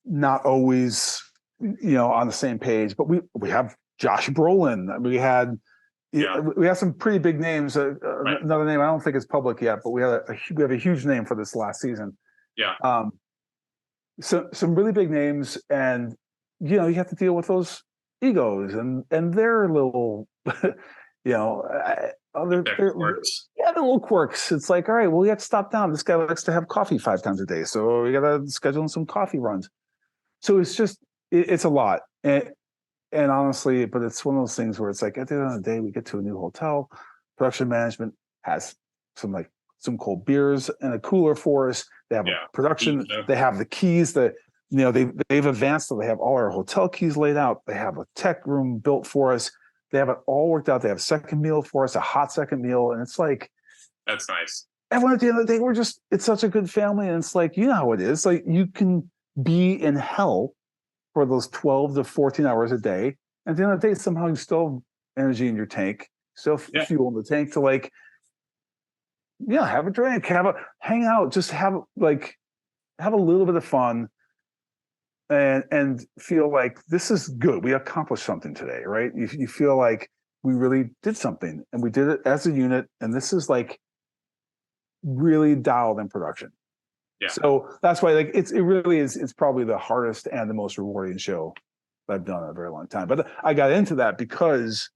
not always on the same page. But we have Josh Brolin. We had some pretty big names. Another name I don't think is public yet, but we have a huge name for this last season. Yeah. So some really big names, and you have to deal with those egos and their little their quirks. Yeah, the little quirks. It's like, all right, well, we have to stop down. This guy likes to have coffee 5 times a day, so we got to schedule some coffee runs. So it's just it's a lot, and honestly, but it's one of those things where it's like at the end of the day, we get to a new hotel. Production management has some cold beers and a cooler for us. They have production. They have the keys that they've advanced. So they have all our hotel keys laid out. They have a tech room built for us. They have it all worked out. They have a second meal for us, a hot second meal, and it's like that's nice. Everyone at the end of the day, it's such a good family, and it's like how it is. Like you can be in hell for those 12 to 14 hours a day, and at the end of the day, somehow you still have energy in your tank, still fuel in the tank to have a drink, hang out, just have a little bit of fun. And feel like this is good. We accomplished something today, right? You feel like we really did something, and we did it as a unit. And this is really dialed in production. Yeah. So that's why it really is. It's probably the hardest and the most rewarding show that I've done in a very long time. But I got into that because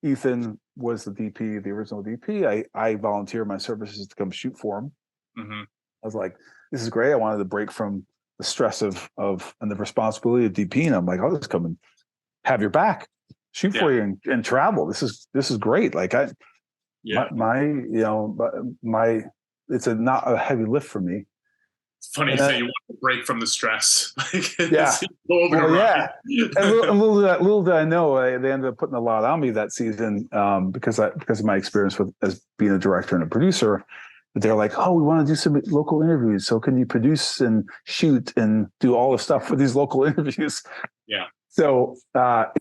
Ethan was the DP, the original DP. I volunteered my services to come shoot for him. I was like, this is great. I wanted to break from the stress of and the responsibility of DP, and I'm like, I'll just come and have your back, shoot for you, and travel. This is great. It's not a heavy lift for me. It's funny you say you want to break from the stress. Yeah. Well, yeah. And little did I know, they ended up putting a lot on me that season because of my experience as being a director and a producer. They're like, oh, we want to do some local interviews. So can you produce and shoot and do all the stuff for these local interviews? Yeah. So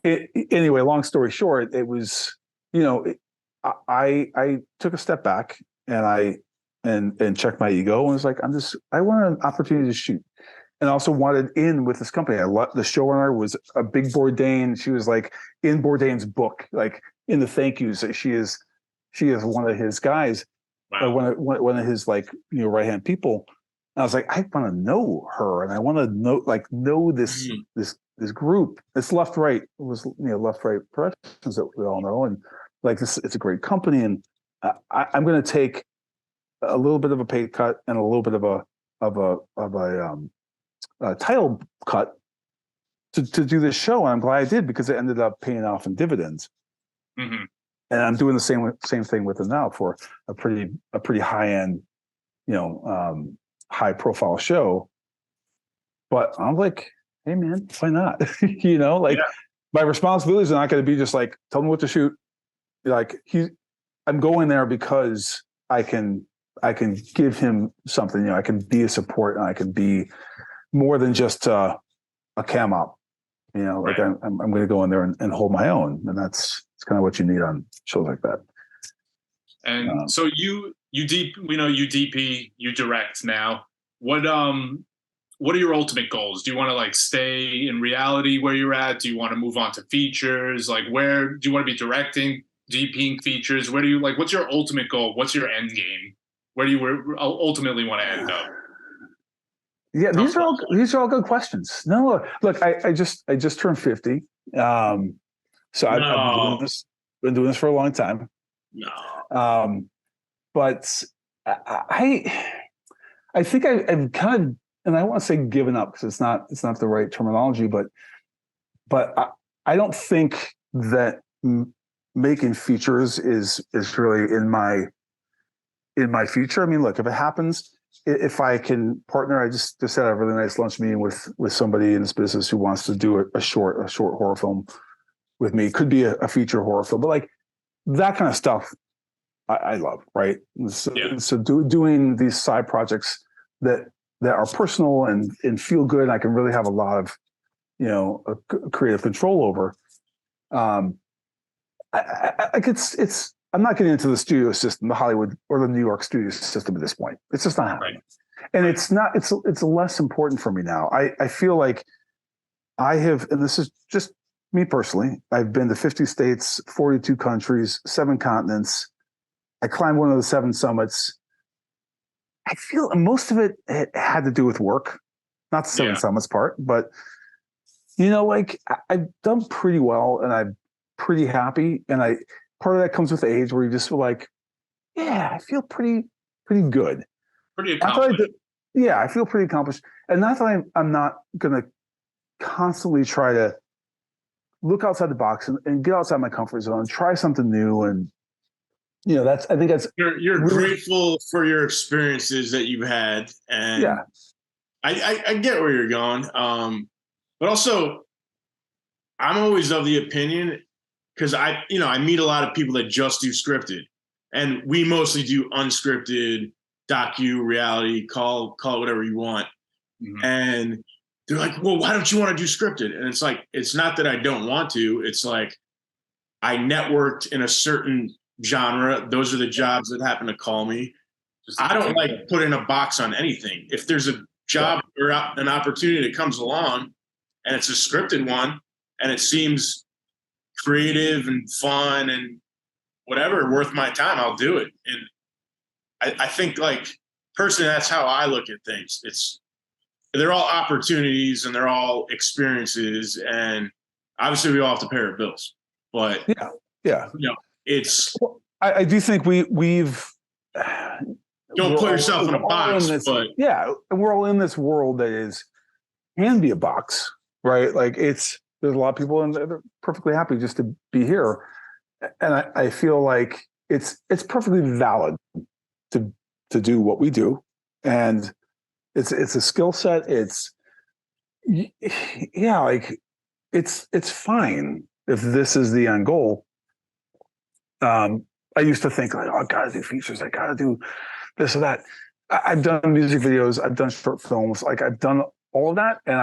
anyway, long story short, it was, I took a step back and and checked my ego and was like, I want an opportunity to shoot. And also wanted in with this company. The showrunner was a big Bourdain. She was like in Bourdain's book, like in the thank yous. She is one of his guys. Wow. One of his right hand people. And I was like, I want to know her, and I want to know this this group. It's Left Right. It was Left Right Productions that we all know, and it's a great company. And I'm going to take a little bit of a pay cut and a little bit of a title cut to do this show. And I'm glad I did because it ended up paying off in dividends. Mm-hmm. And I'm doing the same thing with them now for a pretty high end, high profile show. But I'm like, hey man, why not? My responsibilities are not going to be just like, tell me what to shoot. I'm going there because I can give him something. I can be a support and I can be more than just a cam op. Right. I'm going to go in there and hold my own, and it's kind of what you need on shows like that. And so you DP, you direct now. What are your ultimate goals? Do you want to stay in reality where you're at? Do you want to move on to features? Where do you want to be directing, DPing features? Where do you what's your ultimate goal? What's your end game? Where do you ultimately want to end up? Yeah, these are all good questions. No, look, I just turned 50. So I've been doing this for a long time. No. But I think I've kind of, and I want to say given up because it's not the right terminology, but I don't think that making features is really in my future. I mean, look, if it happens, if I can partner, I just had a really nice lunch meeting with somebody in this business who wants to do a short horror film with me. Could be a feature horror film, but that kind of stuff I love, right? So doing these side projects that are personal and feel good, and I can really have a lot of creative control over. I'm not getting into the studio system, the Hollywood or the New York studio system at this point. It's just not happening. Right. And it's less important for me now. I feel like I have, and this is just me personally, I've been to 50 states, 42 countries, 7 continents. I climbed one of the 7 summits. I feel most of it had to do with work, not the 7 summits part, but I've done pretty well and I'm pretty happy. And part of that comes with age where you just feel like, yeah, I feel pretty good. Pretty accomplished. I feel pretty accomplished. And not that I'm not going to constantly try to look outside the box and get outside my comfort zone and try something new. And, I think that's... You're really grateful for your experiences that you've had. And yeah, I get where you're going. But also, I'm always of the opinion, because I meet a lot of people that just do scripted, and we mostly do unscripted, docu, reality, call it whatever you want. Mm-hmm. And they're like, well, why don't you want to do scripted? And it's like, it's not that I don't want to. It's like I networked in a certain genre. Those are the jobs that happen to call me. I don't like putting a box on anything. If there's a job or an opportunity that comes along and it's a scripted one and it seems creative and fun and whatever, worth my time, I'll do it. And I think personally, that's how I look at things. They're all opportunities and they're all experiences, and obviously we all have to pay our bills, but I do think we've don't put yourself in a box, but we're all in this world that can be a box, right? There's a lot of people and they're perfectly happy just to be here. And I feel like it's perfectly valid to do what we do. And It's a skill set. It's like it's fine if this is the end goal. I used to think like, oh, I gotta do features, I gotta do this or that. I've done music videos, I've done short films, like I've done all of that, and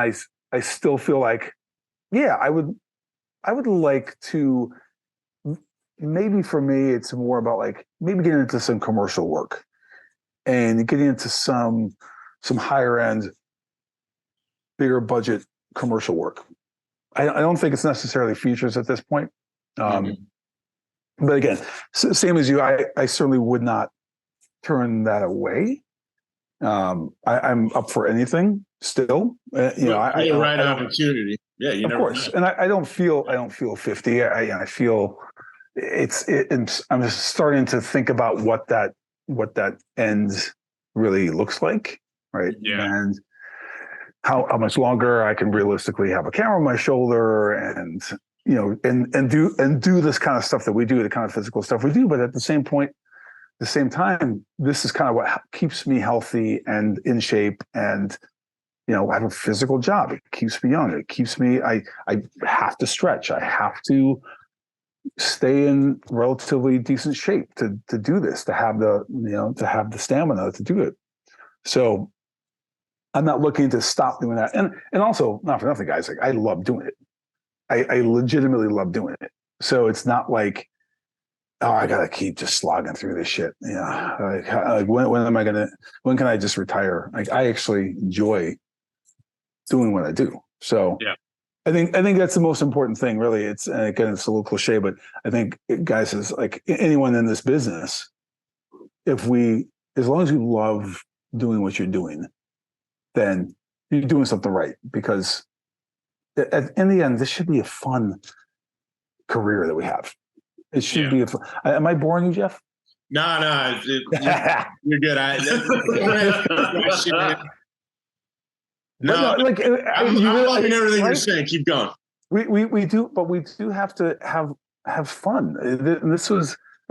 I still feel like, yeah, I would like to. Maybe for me, it's more about like maybe getting into some commercial work and getting into some higher end, bigger budget commercial work. I don't think it's necessarily features at this point. But again, same as you, I certainly would not turn that away. I'm up for anything still. Right opportunity. Yeah, you of course. And I don't feel 50. I feel I'm just starting to think about what that end really looks like, right? Yeah. And how much longer I can realistically have a camera on my shoulder and do this kind of stuff that we do, the kind of physical stuff we do. But at the same time, this is kind of what keeps me healthy and in shape. And, I have a physical job. It keeps me young. It keeps me, I have to stretch. I have to stay in relatively decent shape to do this, to have the stamina to do it. So I'm not looking to stop doing that. And also, not for nothing, guys, like I love doing it. I legitimately love doing it. So it's not like, oh, I gotta keep just slogging through this shit. Like when can I just retire? Like I actually enjoy doing what I do. So yeah. I think that's the most important thing, really. It's, and again, it's a little cliche, but I think, guys, is like anyone in this business, as long as you love doing what you're doing, then you're doing something right. Because in the end, this should be a fun career that we have. It should be a fun. Am I boring you, Jeff? No, you're good. I'm loving everything you're saying. Keep going. We do, but we do have to have fun. And I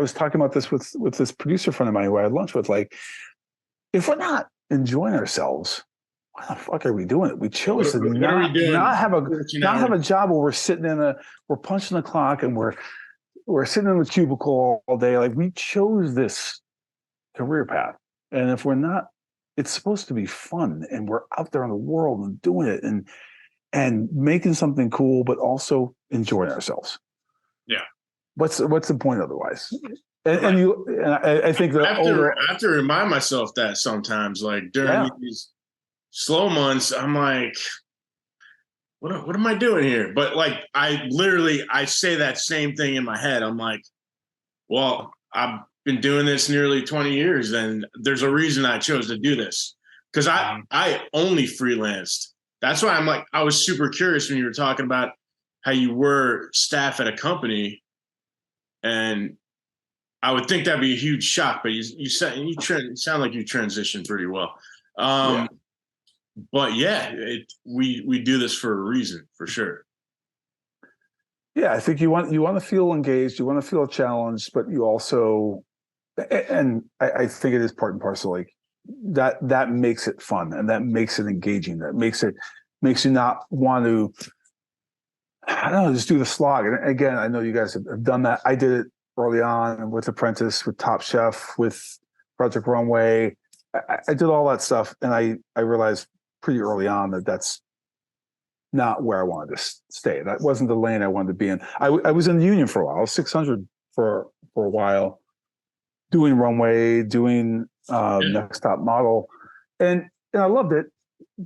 was talking about this with this producer friend of mine who I had lunch with. Like, if we're not enjoying ourselves, why the fuck are we doing it? We chose to not have a job where we're punching the clock and we're sitting in the cubicle all day. Like, we chose this career path, and if we're not, it's supposed to be fun, and we're out there in the world and doing it and making something cool, but also enjoying ourselves. Yeah. What's the point otherwise? And I think that I have to remind myself that sometimes, like during these slow months, I'm like, what am I doing here? But like, I say that same thing in my head. I'm like, well, I've been doing this nearly 20 years, and there's a reason I chose to do this, because I only freelanced. That's why I'm like, I was super curious when you were talking about how you were staff at a company, and I would think that'd be a huge shock, but you sound like you transitioned pretty well. But yeah, we do this for a reason, for sure. Yeah, I think you want to feel engaged, you want to feel challenged, but you also, and I think it is part and parcel, like that makes it fun, and that makes it engaging. That makes you not want to, I don't know, just do the slog. And again, I know you guys have done that. I did it early on with Apprentice, with Top Chef, with Project Runway. I did all that stuff, and I realized pretty early on that that's not where I wanted to stay. That wasn't the lane I wanted to be in. I was in the union for a while. I was 600 for a while, doing Runway, doing Next Top Model, and I loved it.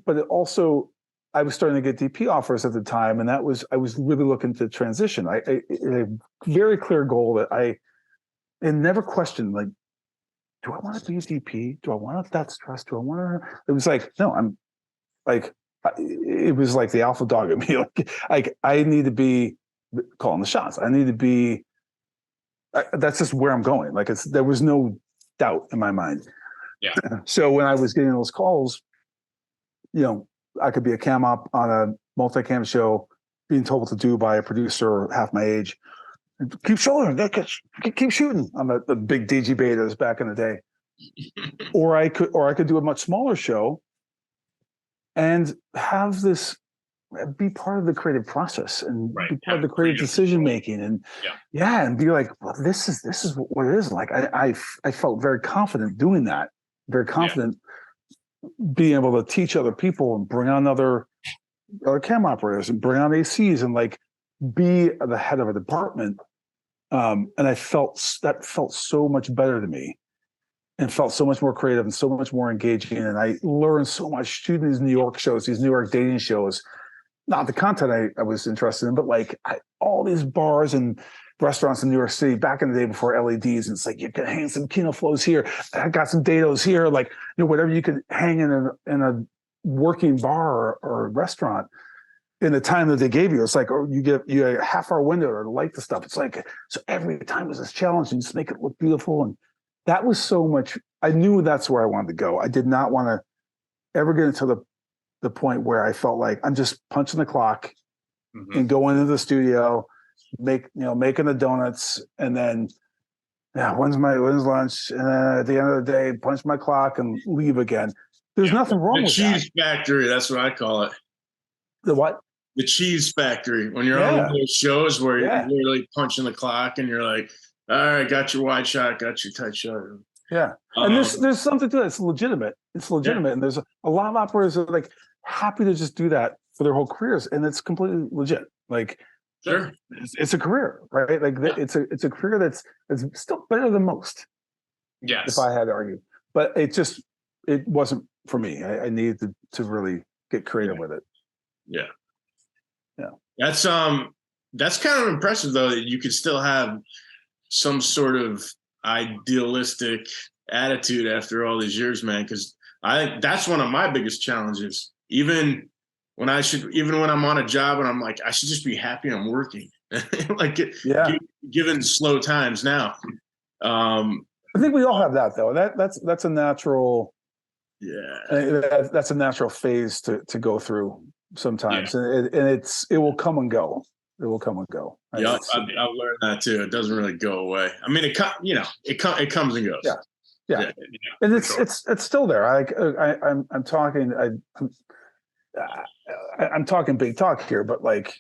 But it also, I was starting to get DP offers at the time, and I was really looking to transition. I a very clear goal that I never questioned. Like, do I want to be a DP? Do I want that stress? Do I want to? It was like, no, I'm like, it was like the alpha dog in me. Like I need to be calling the shots. I need to be. That's just where I'm going. Like there was no doubt in my mind. Yeah. So when I was getting those calls, I could be a cam op on a multi-cam show, being told what to do by a producer half my age. Keep shooting, keep shooting. I'm the big DG betas back in the day. or I could do a much smaller show and have this be part of the creative process and be part of the creative decision making, and and be like, well, this is what it is like. I felt very confident doing that, very confident being able to teach other people and bring on other camera operators and bring on ACs and like be the head of a department. And I felt so much better to me, and felt so much more creative and so much more engaging. And I learned so much shooting these New York shows, these New York dating shows. Not the content I was interested in, but like all these bars and restaurants in New York City back in the day before LEDs. And it's like, you can hang some Kino Flows here. I got some dados here. Like, whatever you could hang in a working bar or restaurant in the time that they gave you. It's like, or you get a half-hour window to light the stuff. It's like, so every time was this challenge and just make it look beautiful. And that was so much. I knew that's where I wanted to go. I did not want to ever get into the point where I felt like I'm just punching the clock and going into the studio, making the donuts, and then when's lunch, and then at the end of the day, punch my clock and leave again. There's nothing wrong with that. The cheese factory, that's what I call it. The what? The cheese factory. When you're on one of those shows where you're literally punching the clock and you're like, all right, got your wide shot, got your tight shot. Yeah. And there's something to it. It's legitimate. And there's a lot of operators that are like happy to just do that for their whole careers. And it's completely legit. Like, sure, it's a career, right? Like it's a career that's still better than most. Yes. If I had to argue. But it wasn't for me. I needed to really get creative with it. Yeah. Yeah. That's kind of impressive though, that you could still have some sort of idealistic attitude after all these years, man. Because I think that's one of my biggest challenges. Even when I'm on a job and I'm like, I should just be happy I'm working. Like, given slow times now. I think we all have that though. That's a natural. Yeah. That's a natural phase to go through sometimes, and it will come and go. It will come and go. Yeah, I've learned that too. It doesn't really go away. I mean, it comes and goes. Yeah. And it's still there. I'm talking. I'm talking big talk here, but like,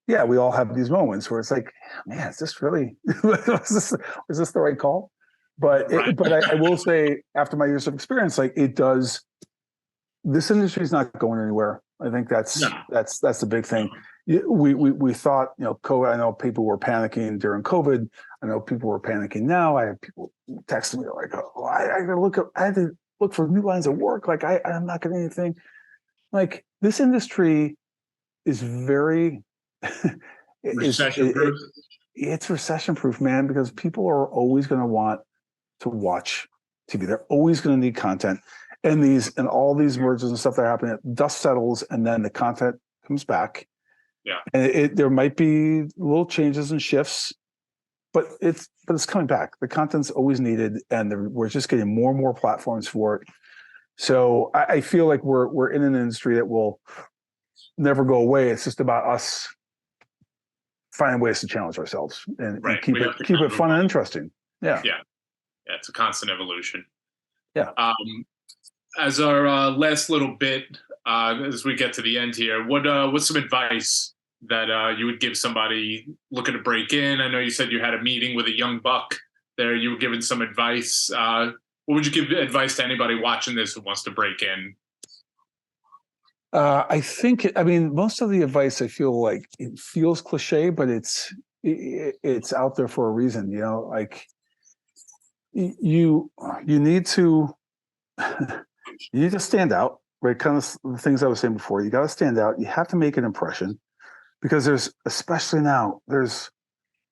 yeah, we all have these moments where it's like, man, is this really? is this the right call? But I will say, after my years of experience, like it does. This industry is not going anywhere. I think that's the big thing. We thought, COVID. I know people were panicking during COVID. I know people were panicking now. I have people texting me like, "Oh, I had to look for new lines of work. Like I'm not getting anything." Like this industry is very recession-proof. It's recession-proof, man, because people are always going to want to watch TV. They're always going to need content, and all these mergers and stuff that are happening. Dust settles, and then the content comes back. Yeah, and there might be little changes and shifts, but it's coming back. The content's always needed, and we're just getting more and more platforms for it. So I feel like we're in an industry that will never go away. It's just about us finding ways to challenge ourselves and keep it fun and interesting. Yeah. It's a constant evolution. Yeah. As our last little bit, as we get to the end here, what's some advice that you would give somebody looking to break in? I know you said you had a meeting with a young buck there. You were giving some advice. What would you give advice to anybody watching this who wants to break in? I mean, most of the advice, I feel like it feels cliche, but it's out there for a reason. Like you need to stand out, right? Kind of the things I was saying before. You got to stand out. You have to make an impression, because especially now, there's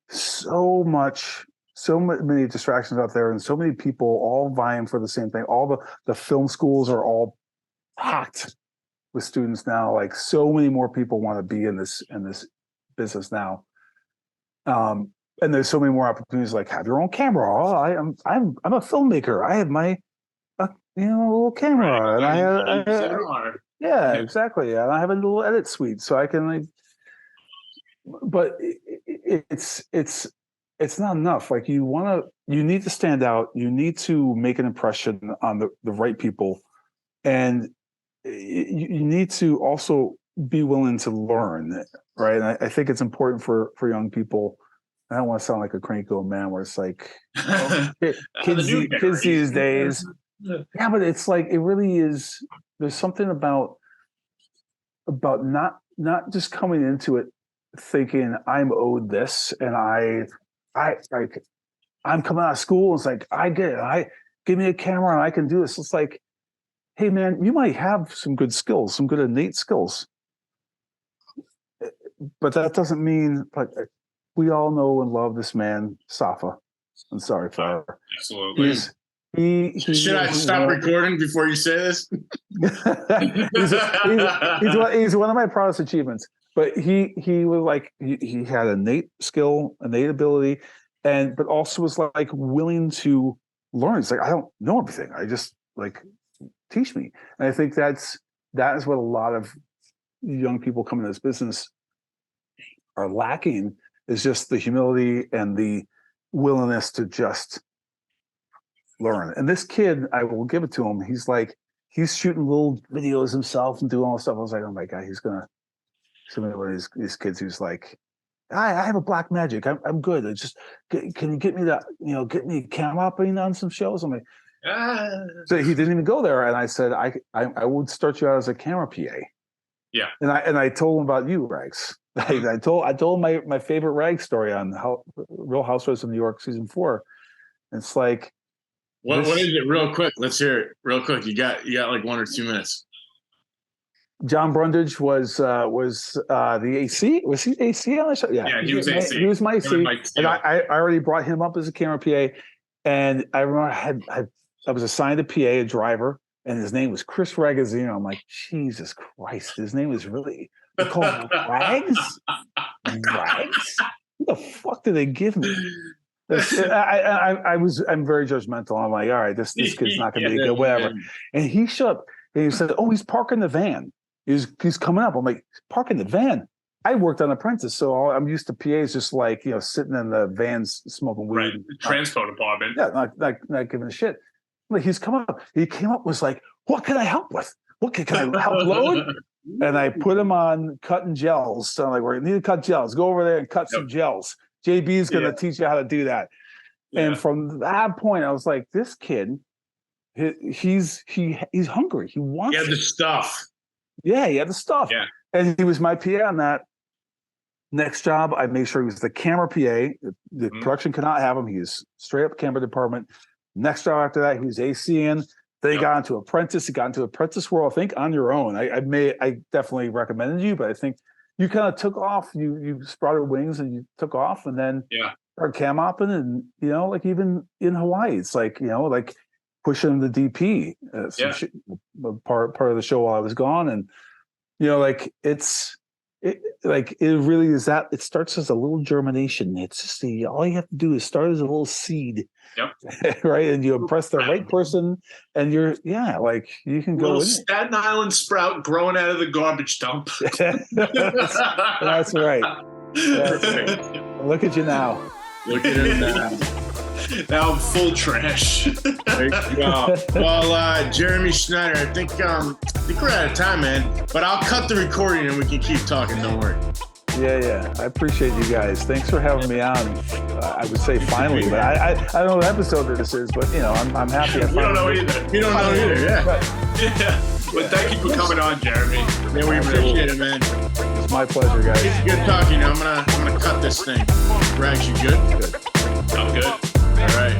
so many distractions out there, and so many people all vying for the same thing. All the film schools are all packed with students now. Like, so many more people want to be in this business now. And there's so many more opportunities. Like, have your own camera. Oh, I'm a filmmaker. I have my little camera, and I exactly. And I have a little edit suite, so I can But it's not enough. Like, you need to stand out. You need to make an impression on the right people, and you need to also be willing to learn, right? And I think it's important for young people. I don't want to sound like a cranky old man where it's like kids these days. Yeah, but it's like, it really is. There's something about not just coming into it thinking I'm owed this, and I'm coming out of school. It's like, I get it. Give me a camera and I can do this. It's like, hey man, you might have some good skills, some good innate skills, but that doesn't mean, like, we all know and love this man, Safa. I'm sorry for her. Absolutely. Should I stop recording before you say this? he's one of my proudest achievements. But he was like, he had innate skill, innate ability, but also was like willing to learn. It's like, I don't know everything. I just, like, teach me. And I think that is what a lot of young people coming to this business are lacking, is just the humility and the willingness to just learn. And this kid, I will give it to him. He's shooting little videos himself and doing all this stuff. I was like, oh my God, he's gonna be one of these kids who's like, I have a black magic. I'm good. I just, can you get me that, get me a camera operating on some shows? I'm like, so he didn't even go there. And I said, I would start you out as a camera PA. Yeah. And I told him about you, Ragz. I told him my favorite Ragz story on Real Housewives of New York season 4. It's like, what is it? Real quick, let's hear it. Real quick, you got like 1 or 2 minutes. John Brundage was the AC. Was he AC on the show? Yeah, he was AC. He was my AC, and I already brought him up as a camera PA. And I remember I was assigned a PA, a driver, and his name was Chris Ragazzino. I'm like, Jesus Christ, his name is really called Ragz? Ragz? What the fuck did they give me? I'm very judgmental. I'm like, all right, this kid's not going to be good, whatever. And he showed up and he said, oh, he's parking the van. He's coming up. I'm like, parking the van? I worked on Apprentice, so I'm used to PAs just like, sitting in the vans smoking weed. Right, transport department. Yeah, not giving a shit. Like, he's come up. He came up, was like, what can I help with? Can I help load? And I put him on cutting gels. So I'm like, we need to cut gels. Go over there and cut some gels. JB's going to teach you how to do that. Yeah. And from that point, I was like, this kid, he's hungry. He wants the stuff. Yeah, he had the stuff. Yeah. And he was my PA on that. Next job, I made sure he was the camera PA. The production could not have him. He's straight up camera department. Next job after that, he was ACing. Then he got into Apprentice. He got into Apprentice World, I think, on your own. I definitely recommended you, but I think you kind of took off. You sprouted wings and you took off, and then started cam opping, and like even in Hawaii, it's like like pushing the DP part of the show while I was gone, and like it really is that it starts as a little germination. It's just all you have to do is start as a little seed. Yep. Right. And you impress the right person and you can go little Staten Island sprout growing out of the garbage dump. That's right. Look at you now. Look at him now. Now I'm full trash. Well, Jeremy Schneider, I think we're out of time, man. But I'll cut the recording and we can keep talking. Don't worry. Yeah. I appreciate you guys. Thanks for having me on. I would say finally, but I don't know what episode this is, but I'm happy. We don't know either. You don't know either. Yeah. But thank you for coming on, Jeremy. Yeah, we appreciate it, man. It's my pleasure, guys. It's good talking. I'm gonna cut this thing. Ragz, you good? Good. I'm good. All right.